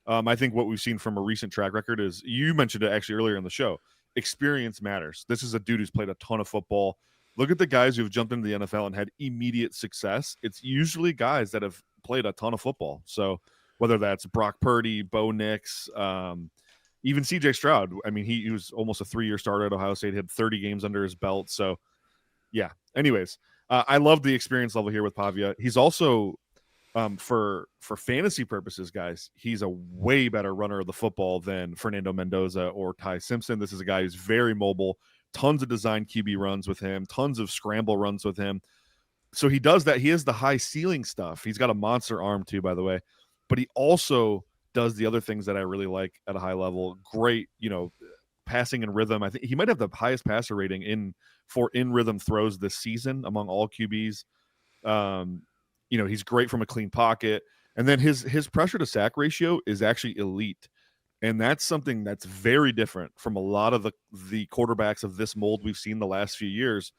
I think what we've seen from a recent track record is, you mentioned it actually earlier in the show, experience matters. This is a dude who's played a ton of football. Look at the guys who've jumped into the NFL and had immediate success. It's usually guys that have played a ton of football. So whether that's Brock Purdy, Bo Nix, even CJ Stroud. I mean, he was almost a 3-year starter at Ohio State, had 30 games under his belt. So yeah, anyways, I love the experience level here with Pavia. He's also, for fantasy purposes, guys, he's a way better runner of the football than Fernando Mendoza or Ty Simpson. This is a guy who's very mobile, tons of design QB runs with him, tons of scramble runs with him. So he does that. He has the high ceiling stuff. He's got a monster arm too, by the way, but he also does the other things that I really like at a high level. Great, passing and rhythm. I think he might have the highest passer rating in rhythm throws this season among all QBs. He's great from a clean pocket. And then his pressure to sack ratio is actually elite. And that's something that's very different from a lot of the quarterbacks of this mold we've seen the last few years.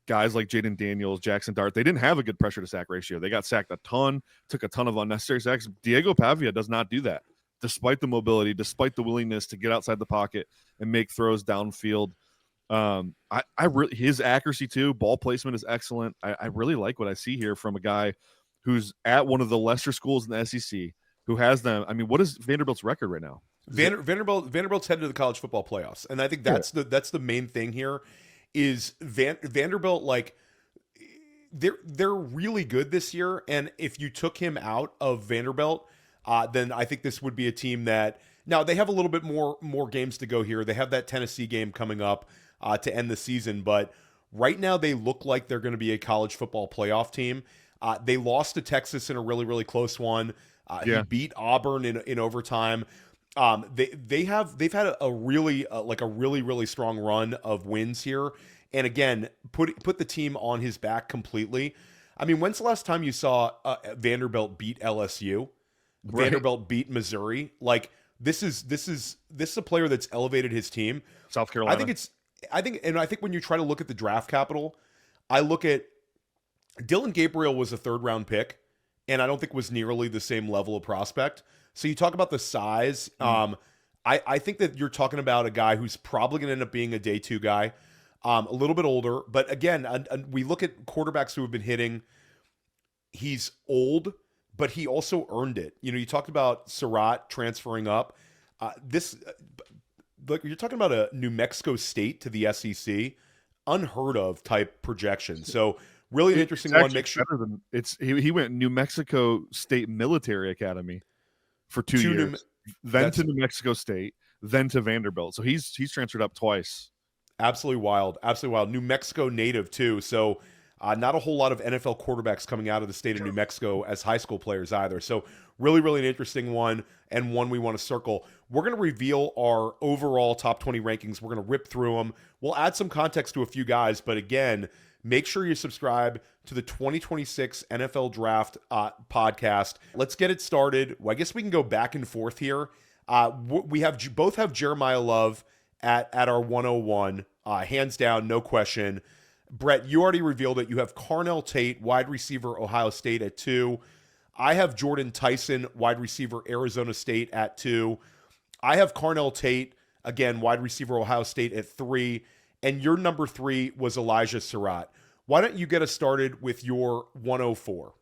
Guys like Jaden Daniels, Jackson Dart, they didn't have a good pressure to sack ratio. They got sacked a ton, took a ton of unnecessary sacks. Diego Pavia does not do that, despite the mobility, despite the willingness to get outside the pocket and make throws downfield. His accuracy too, ball placement is excellent. I really like what I see here from a guy who's at one of the lesser schools in the SEC, who has them. I mean, what is Vanderbilt's record right now? Vanderbilt's headed to the college football playoffs, and I think that's the main thing here. Is Vanderbilt, like, they're really good this year, and if you took him out of Vanderbilt, then I think this would be a team that, now they have a little bit more games to go here. They have that Tennessee game coming up to end the season, but right now they look like they're going to be a college football playoff team. They lost to Texas in a really, really close one. He beat Auburn in overtime. They've had a really really strong run of wins here, and again put the team on his back completely. I mean, when's the last time you saw Vanderbilt beat LSU? Right. Vanderbilt beat Missouri. Like, this is a player that's elevated his team. South Carolina. I think when you try to look at the draft capital, I look at Dylan Gabriel was a 3rd round pick, and I don't think was nearly the same level of prospect. So you talk about the size. I think that you're talking about a guy who's probably going to end up being a day 2 guy, a little bit older. But again, we look at quarterbacks who have been hitting. He's old, but he also earned it. You talked about Sarratt transferring up. You're talking about a New Mexico State to the SEC, unheard of type projection. So really an interesting one. Make sure he went New Mexico State Military Academy for 2 years, then to New Mexico State, then to Vanderbilt. So he's transferred up twice. Absolutely wild. New Mexico native too. So not a whole lot of NFL quarterbacks coming out of the state of New Mexico as high school players either. So really, really an interesting one, and one we want to circle. We're going to reveal our overall top 20 rankings. We're going to rip through them. We'll add some context to a few guys, but again, make sure you subscribe to the 2026 NFL Draft podcast. Let's get it started. Well, I guess we can go back and forth here. We both have Jeremiyah Love at our 101, hands down, no question. Brett, you already revealed it. You have Carnell Tate, wide receiver, Ohio State at 2. I have Jordyn Tyson, wide receiver, Arizona State at 2. I have Carnell Tate, again, wide receiver, Ohio State at 3. And your number 3 was Elijah Sarratt. Why don't you get us started with your 104?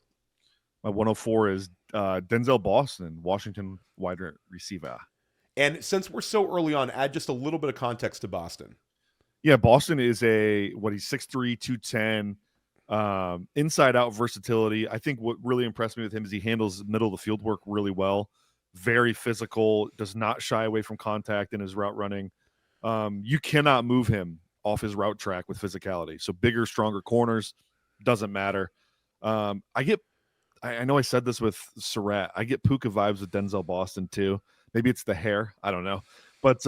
My 104 is Denzel Boston, Washington wide receiver. And since we're so early on, add just a little bit of context to Boston. Yeah, Boston is he's 6'3", 210, inside out versatility. I think what really impressed me with him is he handles middle of the field work really well. Very physical, does not shy away from contact in his route running. You cannot move him off his route track with physicality. So bigger, stronger corners, doesn't matter. I know I said this with Sarratt. I get Puka vibes with Denzel Boston too. Maybe it's the hair. I don't know. But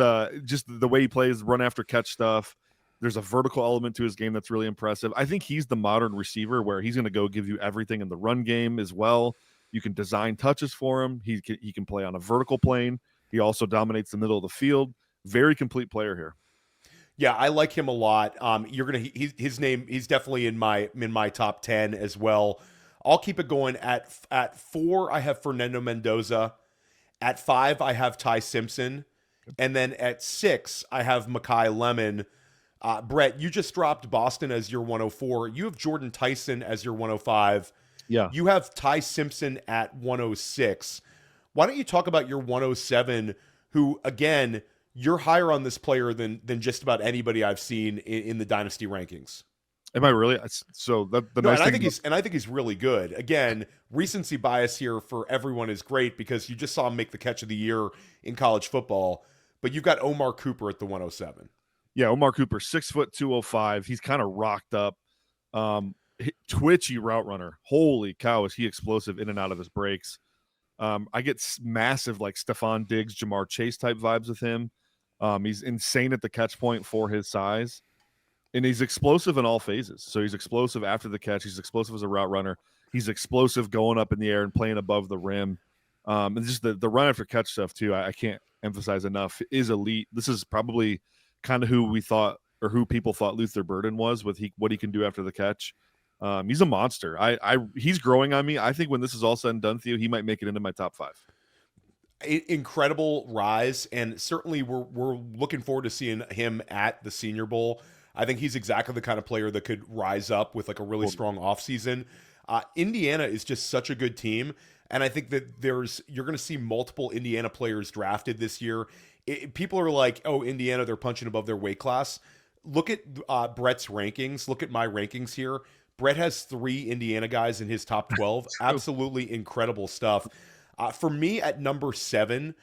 just the way he plays, run after catch stuff. There's a vertical element to his game that's really impressive. I think he's the modern receiver where he's going to go give you everything in the run game as well. You can design touches for him. He can play on a vertical plane. He also dominates the middle of the field. Very complete player here. Yeah, I like him a lot. His name, he's definitely in my top 10 as well. I'll keep it going. At 4, I have Fernando Mendoza. At 5, I have Ty Simpson. And then at 6, I have Makai Lemon. Brett, you just dropped Boston as your 104. You have Jordyn Tyson as your 105. Yeah. You have Ty Simpson at 106. Why don't you talk about your 107, who, again, you're higher on this player than just about anybody I've seen in the Dynasty rankings. Am I really? So the No, nice and thing I think he's really good. Again, recency bias here for everyone is great because you just saw him make the catch of the year in college football. But you've got Omar Cooper at the 107. Yeah, Omar Cooper, 6', 205. He's kind of rocked up. Twitchy route runner. Holy cow, is he explosive in and out of his breaks. I get massive like Stephon Diggs, Jamar Chase type vibes with him. He's insane at the catch point for his size. And he's explosive in all phases. So he's explosive after the catch. He's explosive as a route runner. He's explosive going up in the air and playing above the rim. And just the run after catch stuff too, I can't emphasize enough, is elite. This is probably kind of who we thought, or who people thought Luther Burden was with what he can do after the catch. He's a monster. He's growing on me. I think when this is all said and done, Theo, he might make it into my top 5. Incredible rise, and certainly we're looking forward to seeing him at the Senior Bowl. I think he's exactly the kind of player that could rise up with like a really strong offseason. Indiana is just such a good team, and I think that you're going to see multiple Indiana players drafted this year. People are like, oh, Indiana, they're punching above their weight class. Look at Brett's rankings. Look at my rankings here. Brett has 3 Indiana guys in his top 12. Absolutely incredible stuff. For me, at number 7,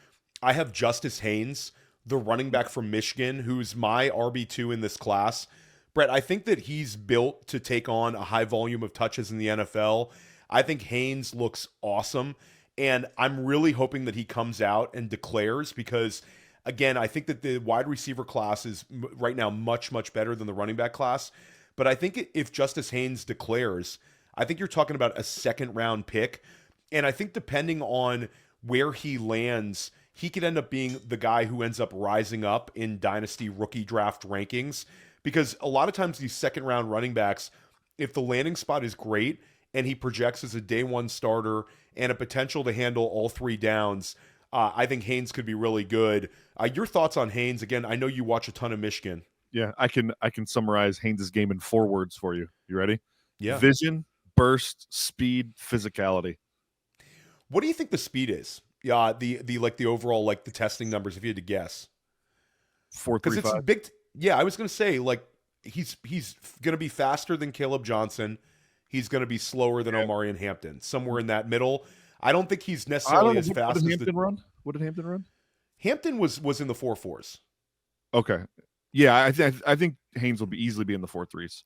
I have Justice Haynes, the running back from Michigan, who's my RB2 in this class. Brett, I think that he's built to take on a high volume of touches in the NFL. I think Haynes looks awesome, and I'm really hoping that he comes out and declares because, again, I think that the wide receiver class is right now much, much better than the running back class. But I think if Justice Haynes declares, I think you're talking about a second-round pick. And I think depending on where he lands, he could end up being the guy who ends up rising up in Dynasty rookie draft rankings. Because a lot of times these second-round running backs, if the landing spot is great and he projects as a day one starter and a potential to handle all 3 downs, I think Haynes could be really good. Your thoughts on Haynes? Again, I know you watch a ton of Michigan. Yeah, I can summarize Haynes' game in 4 words for you. You ready? Yeah. Vision, burst, speed, physicality. What do you think the speed is? Yeah, the overall like the testing numbers, if you had to guess. 4.35. Because it's big. Yeah, I was gonna say like he's gonna be faster than Caleb Johnson. He's gonna be slower than Omarion Hampton, somewhere in that middle. I don't think he's necessarily as fast as Hampton run. What did Hampton run? Hampton was in the 4.4s. Okay. Yeah, I think Haynes will easily be in the 4.3s.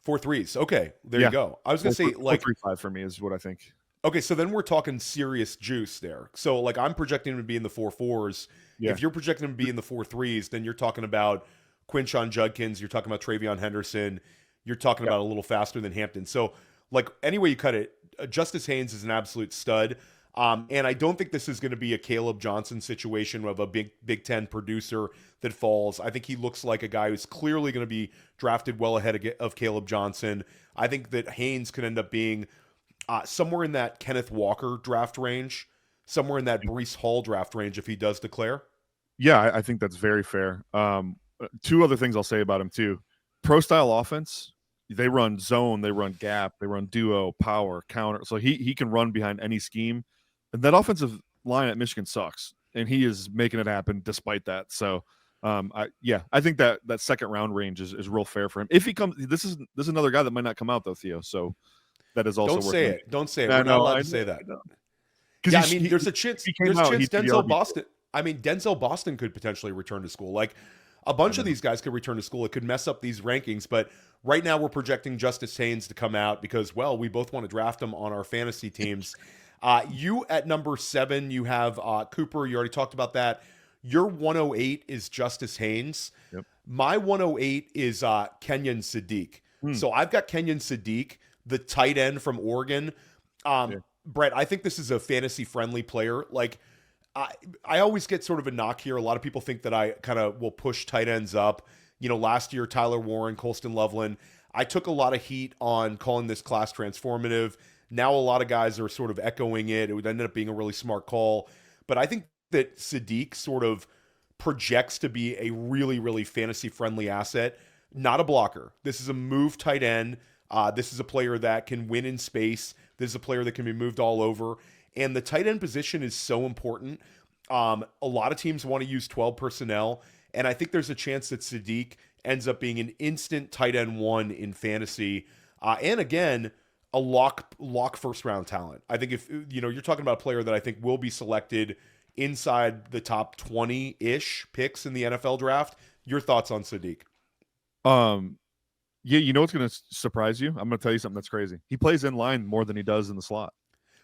4.3s. Okay, there you go. I was gonna say like 4.35 for me is what I think. Okay, so then we're talking serious juice there. So like I'm projecting him to be in the 4.4s. Yeah. If you're projecting him to be in the 4.3s, then you're talking about Quinshon Judkins, you're talking about Travion Henderson, you're talking about a little faster than Hampton. So like any way you cut it, Justice Haynes is an absolute stud. And I don't think this is going to be a Caleb Johnson situation of a Big Ten producer that falls. I think he looks like a guy who's clearly going to be drafted well ahead of Caleb Johnson. I think that Haynes could end up being somewhere in that Kenneth Walker draft range, somewhere in that Breece Hall draft range if he does declare. Yeah, I think that's very fair. 2 other things I'll say about him too. Pro style offense, they run zone, they run gap, they run duo, power, counter. So he can run behind any scheme. And that offensive line at Michigan sucks, and he is making it happen despite that. So, I think that second round range is real fair for him. If he comes, this is another guy that might not come out though, Theo. So that is also Don't say it. Don't say it. I We're know, not allowed I to say know, that. Yeah, I mean, there's a chance. There's a chance Denzel Boston. I mean, Denzel Boston could potentially return to school. Like a bunch of these guys could return to school. It could mess up these rankings, but right now we're projecting Justice Haynes to come out because, well, we both want to draft him on our fantasy teams. You at number 7, you have Cooper. You already talked about that. Your 108 is Justice Haynes. Yep. My 108 is Kenyon Sadiq. So I've got Kenyon Sadiq, the tight end from Oregon. Brett, I think this is a fantasy-friendly player. Like, I always get sort of a knock here. A lot of people think that I kind of will push tight ends up. last year, Tyler Warren, Colston Loveland. I took a lot of heat on calling this class transformative. Now a lot of guys are sort of echoing it. It would end up being a really smart call. But I think that Sadiq sort of projects to be a really, really fantasy-friendly asset. Not a blocker. This is a move tight end. This is a player that can win in space. This is a player that can be moved all over. And the tight end position is so important. A lot of teams want to use 12 personnel. And I think there's a chance that Sadiq ends up being an instant tight end 1 in fantasy. And again, a lock first round talent. I think if you're talking about a player that I think will be selected inside the top 20-ish picks in the NFL draft. Your thoughts on Sadiq? Yeah, you know what's going to surprise you? I'm going to tell you something that's crazy. He plays in line more than he does in the slot.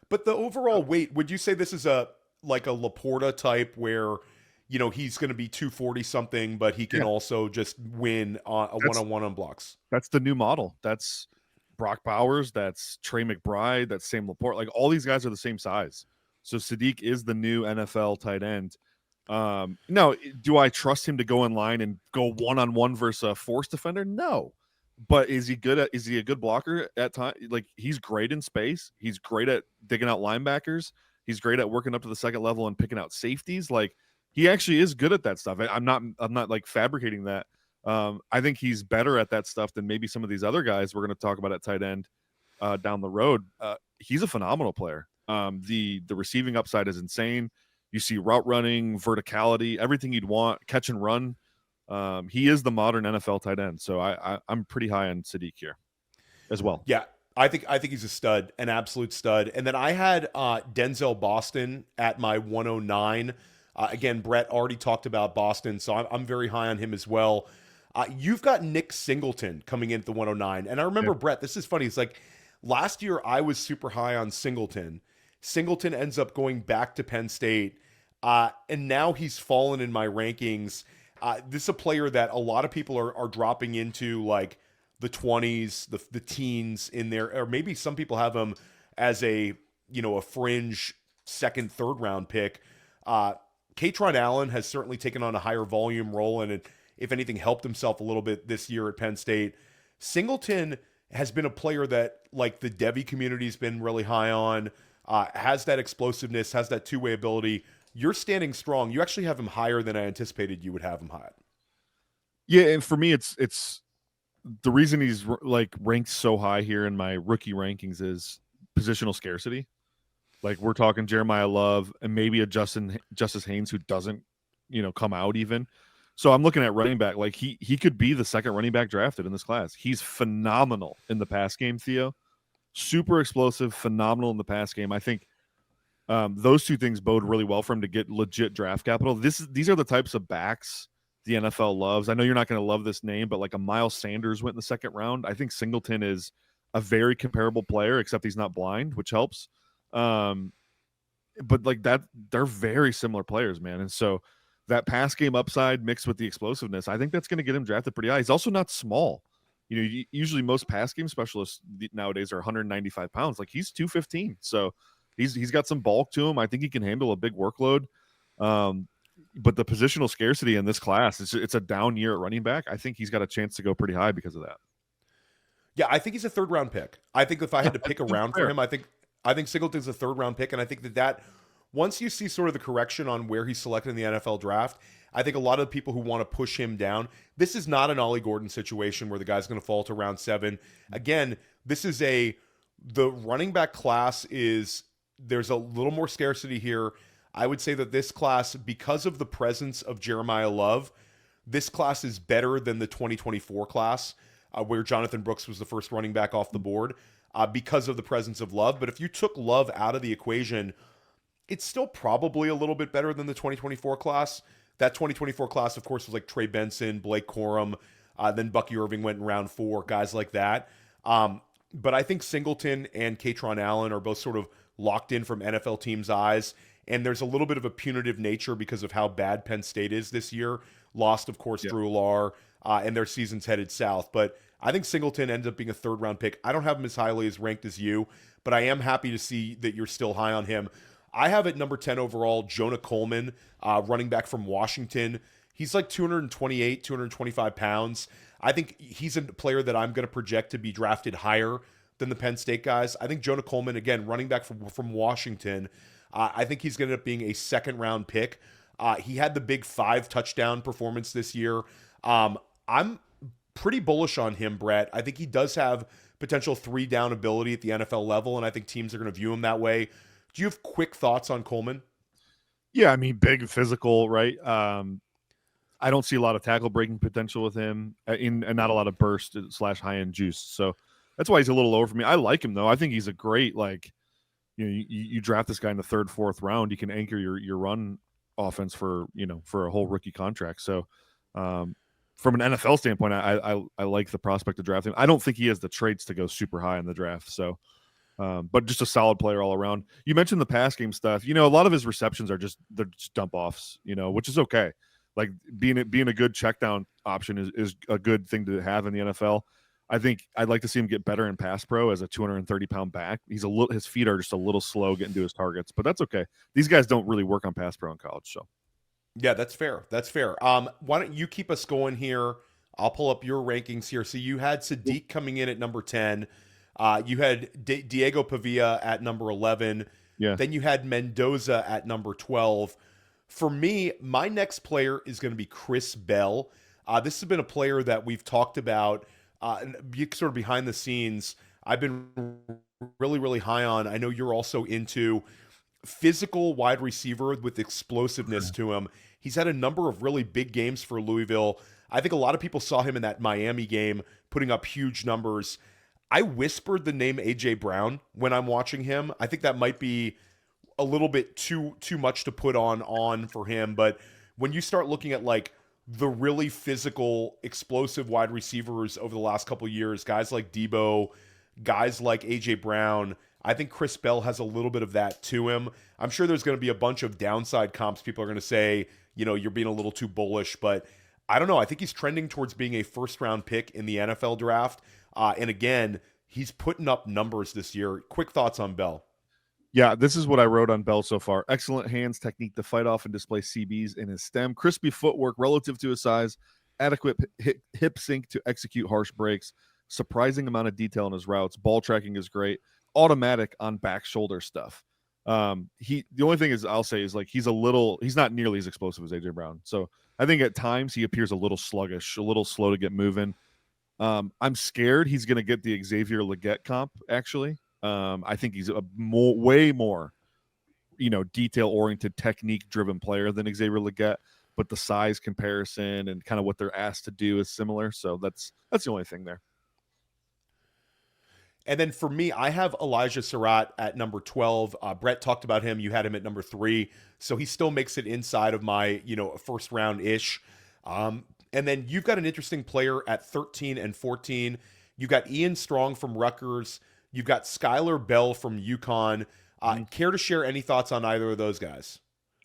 But the overall weight, would you say this is a Laporta type where, he's going to be 240 something, but he can also just win a one-on-one on blocks? That's the new model. That's Brock Bowers. That's Trey McBride. That's Sam Laporte. Like, all these guys are the same size. So Sadiq is the new NFL tight end. Now, do I trust him to go in line and go one-on-one versus a force defender? No. But is he a good blocker at time? Like, he's great in space. He's great at digging out linebackers. He's great at working up to the second level and picking out safeties. Like, he actually is good at that stuff. I'm not like fabricating that. I think he's better at that stuff than maybe some of these other guys we're going to talk about at tight end down the road. He's a phenomenal player. The receiving upside is insane. You see route running, verticality, everything you'd want, catch and run. He is the modern NFL tight end. So I'm pretty high on Sadiq here as well. Yeah, I think he's a stud, an absolute stud. And then I had Denzel Boston at my 109. Again, Brett already talked about Boston, so I'm very high on him as well. You've got Nick Singleton coming in at the 109. And I remember, Brett, this is funny. It's like last year I was super high on Singleton. Singleton ends up going back to Penn State. And now he's fallen in my rankings. This is a player that a lot of people are dropping into, like the 20s, the teens in there, or maybe some people have him as a fringe second, third round pick. Kaytron Allen has certainly taken on a higher volume role and, if anything, helped himself a little bit this year at Penn State. Singleton has been a player that, like, the Devy community's been really high on, has that explosiveness, has that two-way ability. You're standing strong. You actually have him higher than I anticipated you would have him high. Yeah, and for me, it's the reason he's like ranked so high here in my rookie rankings is positional scarcity. Like, we're talking Jeremiyah Love and maybe a Justice Haynes who doesn't, come out even. So I'm looking at running back. Like, he could be the second running back drafted in this class. He's phenomenal in the pass game, Theo. Super explosive, phenomenal in the pass game. I think those two things bode really well for him to get legit draft capital. These are the types of backs the NFL loves. I know you're not going to love this name, but like a Miles Sanders went in the second round. I think Singleton is a very comparable player, except he's not blind, which helps. But like that, they're very similar players, man. And so that pass game upside mixed with the explosiveness, I think that's going to get him drafted pretty high. He's also not small. Usually most pass game specialists nowadays are 195 pounds. Like, he's 215. So he's got some bulk to him. I think he can handle a big workload. But the positional scarcity in this class, it's a down year at running back. I think he's got a chance to go pretty high because of that. Yeah, I think he's a third round pick. I think if I had to pick a round for him, I think Singleton's a third round pick. And I think that once you see sort of the correction on where he's selected in the NFL draft, I think a lot of the people who want to push him down, this is not an Ollie Gordon situation where the guy's going to fall to round 7. Again, this is the running back class there's a little more scarcity here. I would say that this class, because of the presence of Jeremiyah Love, this class is better than the 2024 class, where Jonathan Brooks was the first running back off the board, because of the presence of Love. But if you took Love out of the equation, it's still probably a little bit better than the 2024 class. That 2024 class, of course, was like Trey Benson, Blake Corum, then Bucky Irving went in round 4, guys like that. But I think Singleton and Kaytron Allen are both sort of locked in from NFL teams' eyes. And there's a little bit of a punitive nature because of how bad Penn State is this year. Lost, of course, Drew Lar, and their season's headed south. But I think Singleton ends up being a third-round pick. I don't have him as highly as ranked as you, but I am happy to see that you're still high on him. I have at number 10 overall Jonah Coleman, running back from Washington. He's like 228, 225 pounds. I think he's a player that I'm going to project to be drafted higher than the Penn State guys. I think Jonah Coleman, again, running back from Washington, I think he's going to end up being a second-round pick. He had the big 5 touchdown performance this year. I'm pretty bullish on him, Brett. I think he does have potential 3-down ability at the NFL level, and I think teams are going to view him that way. Do you have quick thoughts on Coleman? Yeah, I mean, big physical, right? I don't see a lot of tackle breaking potential with him, and not a lot of burst / high end juice. So that's why he's a little lower for me. I like him though. I think he's a great, like, you draft this guy in the 3rd, 4th round, you can anchor your run offense for a whole rookie contract. So from an NFL standpoint, I like the prospect of drafting him. I don't think he has the traits to go super high in the draft. So, but just a solid player all around. You mentioned the pass game stuff. A lot of his receptions they're just dump offs, which is okay. Like being a good check down option is a good thing to have in the NFL. I think I'd like to see him get better in pass pro as a 230-pound back. His feet are just a little slow getting to his targets, but that's okay. These guys don't really work on pass pro in college, so. Yeah, that's fair. That's fair. Why don't you keep us going here? I'll pull up your rankings here. So you had Sadiq coming in at number 10. You had Diego Pavia at number 11. Yeah. Then you had Mendoza at number 12. For me, my next player is going to be Chris Bell. This has been a player that we've talked about sort of behind the scenes. I've been really, really high on. I know you're also into physical wide receiver with explosiveness to him. He's had a number of really big games for Louisville. I think a lot of people saw him in that Miami game putting up huge numbers. I whispered the name A.J. Brown when I'm watching him. I think that might be a little bit too much to put on for him. But when you start looking at like the really physical, explosive wide receivers over the last couple of years, guys like Debo, guys like A.J. Brown, I think Chris Bell has a little bit of that to him. I'm sure there's going to be a bunch of downside comps. People are going to say, you're being a little too bullish, but I don't know. I think he's trending towards being a 1st-round pick in the NFL draft. And again, he's putting up numbers this year. Quick thoughts on Bell. Yeah, this is what I wrote on Bell so far. Excellent hands technique to fight off and display CBs in his stem. Crispy footwork relative to his size. Adequate hip sync to execute harsh breaks. Surprising amount of detail in his routes. Ball tracking is great. Automatic on back shoulder stuff. The only thing I'll say is like he's not nearly as explosive as AJ Brown. So I think at times he appears a little sluggish, a little slow to get moving. I'm scared he's going to get the Xavier Legette comp. Actually, I think he's a way more, detail oriented, technique driven player than Xavier Legette. But the size comparison and kind of what they're asked to do is similar. So that's the only thing there. And then for me, I have Elijah Sarratt at number 12. Brett talked about him. You had him at number 3. So he still makes it inside of my, 1st round-ish. And then you've got an interesting player at 13 and 14. You've got Ian Strong from Rutgers. You've got Skyler Bell from UConn. Care to share any thoughts on either of those guys?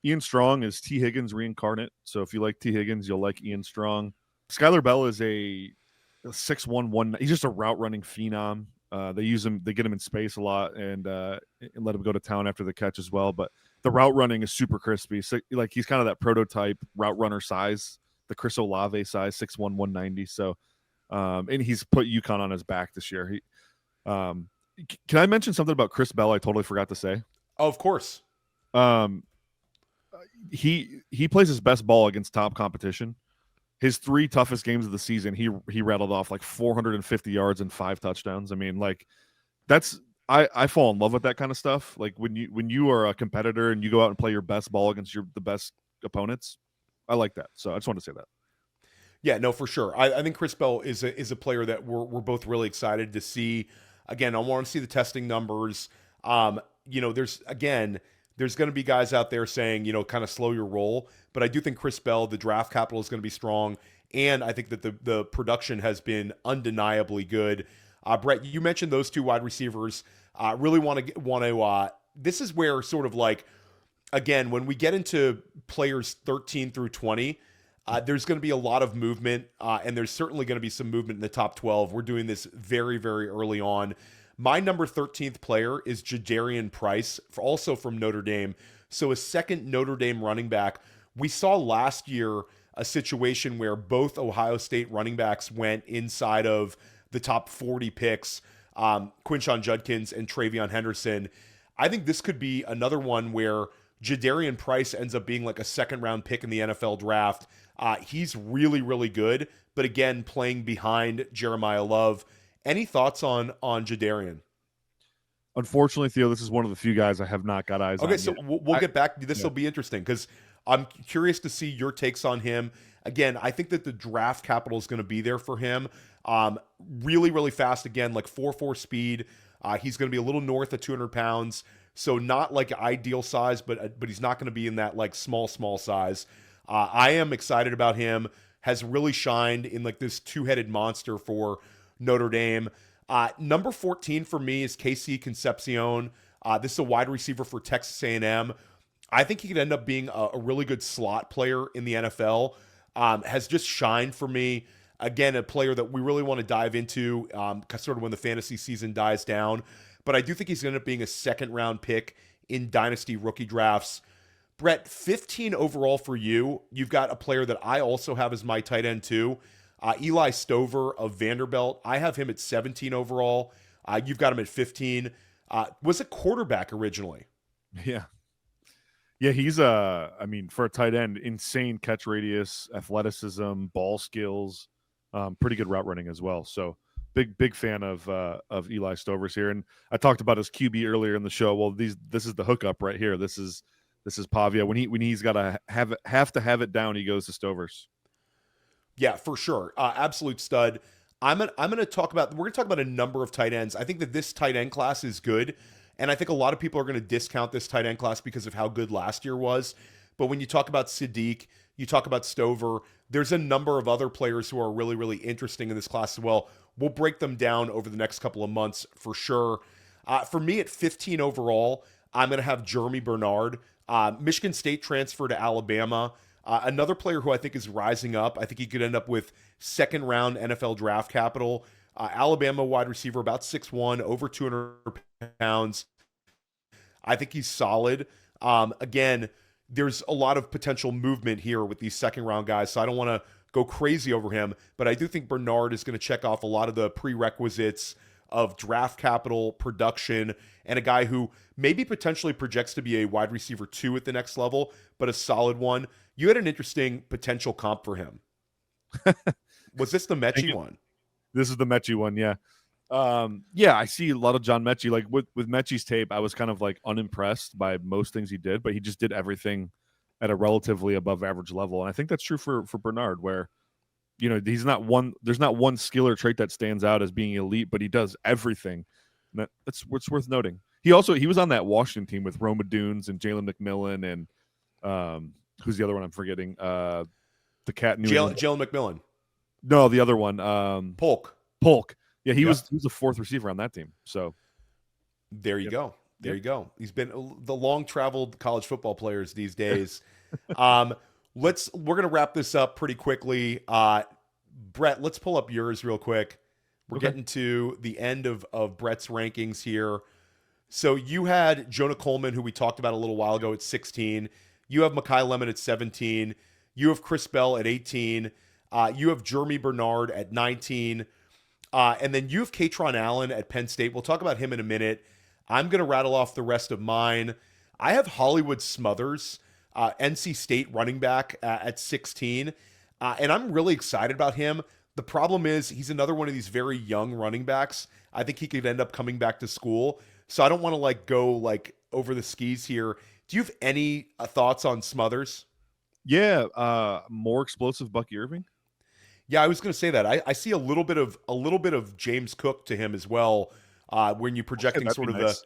Ian Strong is T. Higgins reincarnate. So if you like T. Higgins, you'll like Ian Strong. Skyler Bell is a 6'1", he's just a route running phenom. They use him, they get him in space a lot and let him go to town after the catch as well. But the route running is super crispy. So like he's kind of that prototype route runner size, the Chris Olave size, 6'1", 190. So and he's put UConn on his back this year. Can I mention something about Chris Bell I totally forgot to say? Oh, of course. He plays his best ball against top competition. His 3 toughest games of the season, he rattled off like 450 yards and 5 touchdowns. I mean, like I fall in love with that kind of stuff. Like when you are a competitor and you go out and play your best ball against the best opponents, I like that. So I just wanted to say that. Yeah, no, for sure. I think Chris Bell is a player that we're both really excited to see. Again, I want to see the testing numbers. There's going to be guys out there saying, kind of slow your roll. But I do think Chris Bell, the draft capital is going to be strong. And I think that the production has been undeniably good. Brett, you mentioned those 2 wide receivers. Really want to this is where sort of like, again, when we get into players 13 through 20, there's going to be a lot of movement. And there's certainly going to be some movement in the top 12. We're doing this very, very early on. My number 13th player is Jadarian Price, also from Notre Dame. So a second Notre Dame running back. We saw last year a situation where both Ohio State running backs went inside of the top 40 picks, Quinshon Judkins and Travion Henderson. I think this could be another one where Jadarian Price ends up being like a second-round pick in the NFL draft. He's really, really good, but again, playing behind Jeremiyah Love. Any thoughts on Jadarian? Unfortunately, Theo, this is one of the few guys I have not got eyes on. Okay, so yet. we'll get back. This will be interesting because I'm curious to see your takes on him. Again, I think that the draft capital is going to be there for him. Really, really fast. Again, like 4.4 speed. He's going to be a little north of 200 pounds. So not like ideal size, but he's not going to be in that like small size. I am excited about him. Has really shined in like this two-headed monster for Notre Dame. Number 14 for me is KC Concepcion. This is a wide receiver for Texas A&M. I think he could end up being a really good slot player in the NFL. Has just shined for me. Again, a player that we really want to dive into sort of when the fantasy season dies down. But I do think he's going to end up being a second-round pick in Dynasty rookie drafts. Brett, 15 overall for you. You've got a player that I also have as my tight end too. Eli Stowers of Vanderbilt. I have him at 17 overall. You've got him at 15. Was a quarterback originally. Yeah. Yeah, he's for a tight end, insane catch radius, athleticism, ball skills, pretty good route running as well. So big fan of Eli Stowers here. And I talked about his QB earlier in the show. Well, this is the hookup right here. This is Pavia. When he's got to have it down, he goes to Stowers. Yeah, for sure. Absolute stud. We're going to talk about a number of tight ends. I think that this tight end class is good. And I think a lot of people are going to discount this tight end class because of how good last year was. But when you talk about Sadiq, you talk about Stowers, there's a number of other players who are really, really interesting in this class as well. We'll break them down over the next couple of months for sure. For me at 15 overall, I'm going to have Germie Bernard. Michigan State transfer to Alabama. Another player who I think is rising up. I think he could end up with second-round NFL draft capital. Alabama wide receiver, about 6'1", over 200 pounds. I think he's solid. Again, there's a lot of potential movement here with these second-round guys, so I don't want to go crazy over him, but I do think Bernard is going to check off a lot of the prerequisites of draft capital, production, and a guy who maybe potentially projects to be a wide receiver 2 at the next level, but a solid one. You had an interesting potential comp for him. Was this the Mechie one? This is the Mechie one, yeah. Yeah, I see a lot of John Mechie. Like with Mechie's tape, I was kind of like unimpressed by most things he did, but he just did everything at a relatively above average level. And I think that's true for Bernard, where there's not one skill or trait that stands out as being elite, but he does everything. And that's what's worth noting. He was on that Washington team with Roma Dunes and Jalen McMillan and who's the other one I'm forgetting? The cat Jalen McMillan. No, the other one. Polk. Yeah, he was a fourth receiver on that team. So there you go. There you go. He's been the long-traveled college football players these days. We're going to wrap this up pretty quickly. Brett, let's pull up yours real quick. We're getting to the end of Brett's rankings here. So you had Jonah Coleman, who we talked about a little while ago, at 16. You have Makai Lemon at 17. You have Chris Bell at 18. You have Germie Bernard at 19. And then you have Kaytron Allen at Penn State. We'll talk about him in a minute. I'm going to rattle off the rest of mine. I have Hollywood Smothers, NC State running back at 16. And I'm really excited about him. The problem is he's another one of these very young running backs. I think he could end up coming back to school. So I don't want to go over the skis here. Do you have any thoughts on Smothers? Yeah, more explosive Bucky Irving. Yeah, I was going to say that. I see a little bit of James Cook to him as well. When you're projecting sort of nice.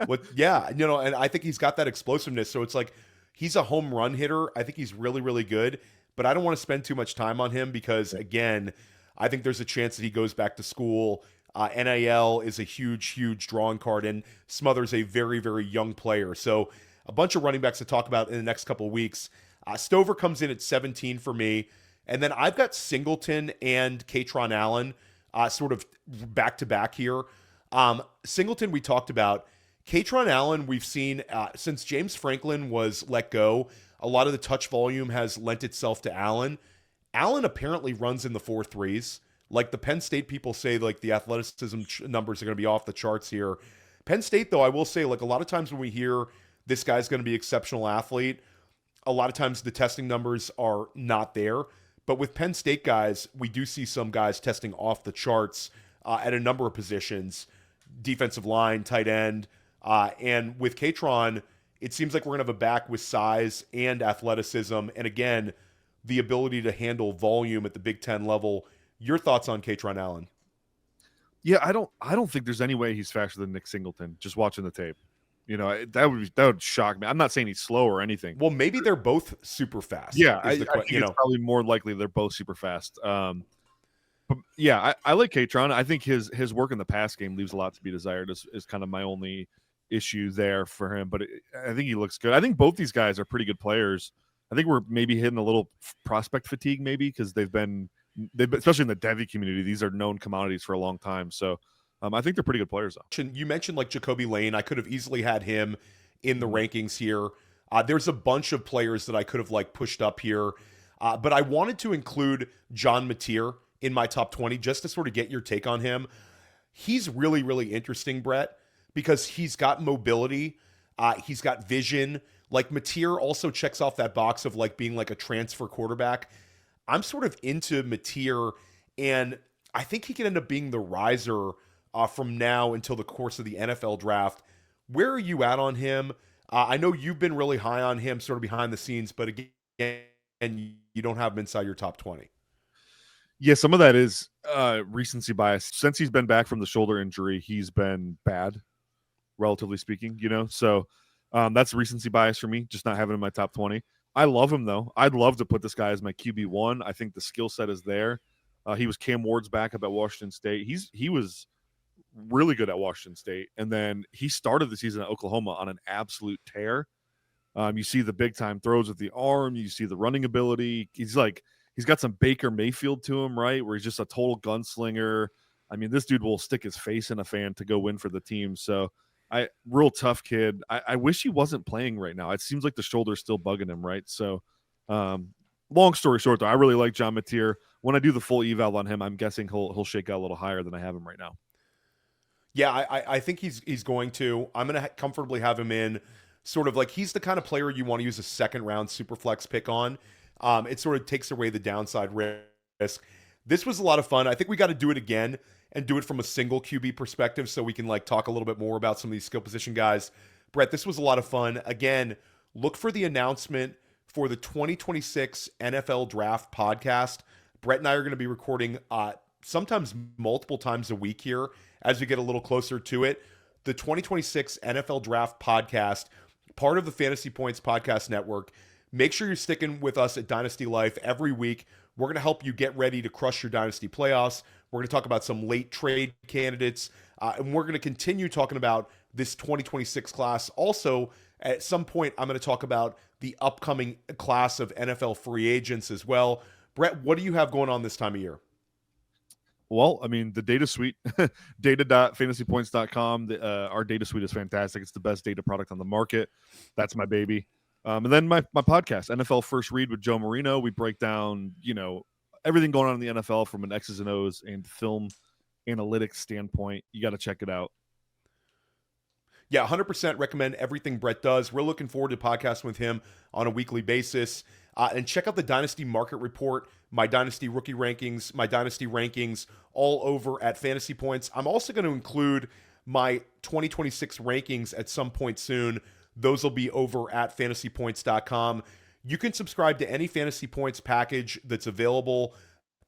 And I think he's got that explosiveness. So it's like he's a home run hitter. I think he's really, really good, but I don't want to spend too much time on him because, again, I think there's a chance that he goes back to school. NIL is a huge, huge drawing card, and Smothers a very, very young player. So a bunch of running backs to talk about in the next couple of weeks. Stowers comes in at 17 for me, and then I've got Singleton and Kaytron Allen sort of back-to-back here. Singleton we talked about. Kaytron Allen we've seen since James Franklin was let go, a lot of the touch volume has lent itself to Allen, Allen apparently runs in the 4.3s. Like the Penn State people say, like the athleticism numbers are going to be off the charts here. Penn State, though, I will say, like a lot of times when we hear this guy's going to be exceptional athlete, a lot of times the testing numbers are not there. But with Penn State guys, we do see some guys testing off the charts at a number of positions, defensive line, tight end. And with Kaytron, it seems like we're going to have a back with size and athleticism. And again, the ability to handle volume at the Big Ten level. Your thoughts on Kaytron Allen? Yeah, I don't think there's any way he's faster than Nick Singleton, just watching the tape. You know, that would shock me. I'm not saying he's slow or anything. Well, maybe they're both super fast. Yeah, I think it's probably more likely they're both super fast. But yeah, I like Kaytron. I think his work in the pass game leaves a lot to be desired. Is kind of my only issue there for him. But I think he looks good. I think both these guys are pretty good players. I think we're maybe hitting a little prospect fatigue, maybe because they've been especially in the Devy community. These are known commodities for a long time. So. I think they're pretty good players, though. You mentioned like Jacoby Lane. I could have easily had him in the rankings here. There's a bunch of players that I could have like pushed up here, but I wanted to include John Mateer in my top 20 just to sort of get your take on him. He's really, really interesting, Brett, because he's got mobility, he's got vision. Like Mateer also checks off that box of like being like a transfer quarterback. I'm sort of into Mateer, and I think he could end up being the riser from now until the course of the NFL draft. Where are you at on him? I know you've been really high on him sort of behind the scenes, but again, you don't have him inside your top 20. Yeah, some of that is recency bias. Since he's been back from the shoulder injury, he's been bad, relatively speaking, you know? So that's recency bias for me, just not having him in my top 20. I love him, though. I'd love to put this guy as my QB1. I think the skill set is there. He was Cam Ward's backup at Washington State. He was really good at Washington State, and then he started the season at Oklahoma on an absolute tear. You see the big time throws with the arm, you see the running ability. He's got some Baker Mayfield to him, right, where he's just a total gunslinger. I mean, this dude will stick his face in a fan to go win for the team. So real tough kid. I wish he wasn't playing right now. It seems like the shoulder's still bugging him, right? So long story short, though, I really like John Mateer. When I do the full eval on him, I'm guessing he'll shake out a little higher than I have him right now. Yeah, I think he's going to. I'm going to comfortably have him in sort of like he's the kind of player you want to use a second round super flex pick on. It sort of takes away the downside risk. This was a lot of fun. I think we got to do it again and do it from a single QB perspective so we can like talk a little bit more about some of these skill position guys. Brett, this was a lot of fun. Again, look for the announcement for the 2026 NFL Draft podcast. Brett and I are going to be recording sometimes multiple times a week here as we get a little closer to it. The 2026 NFL Draft podcast, part of the Fantasy Points Podcast Network. Make sure you're sticking with us at Dynasty Life every week. We're going to help you get ready to crush your Dynasty playoffs. We're going to talk about some late trade candidates, and we're going to continue talking about this 2026 class. Also, at some point, I'm going to talk about the upcoming class of NFL free agents as well. Brett, what do you have going on this time of year? Well, I mean, the data suite, data.fantasypoints.com. Our data suite is fantastic. It's the best data product on the market. That's my baby. And then my podcast, NFL First Read with Joe Marino. We break down, everything going on in the NFL from an X's and O's and film analytics standpoint. You got to check it out. Yeah, 100% recommend everything Brett does. We're looking forward to podcasting with him on a weekly basis. And check out the Dynasty Market Report, my Dynasty Rookie Rankings, my Dynasty Rankings, all over at Fantasy Points. I'm also going to include my 2026 rankings at some point soon. Those will be over at fantasypoints.com. You can subscribe to any Fantasy Points package that's available.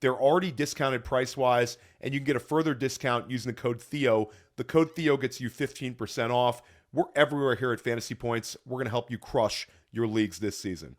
They're already discounted price-wise, and you can get a further discount using the code Theo. The code Theo gets you 15% off. We're everywhere here at Fantasy Points. We're going to help you crush your leagues this season.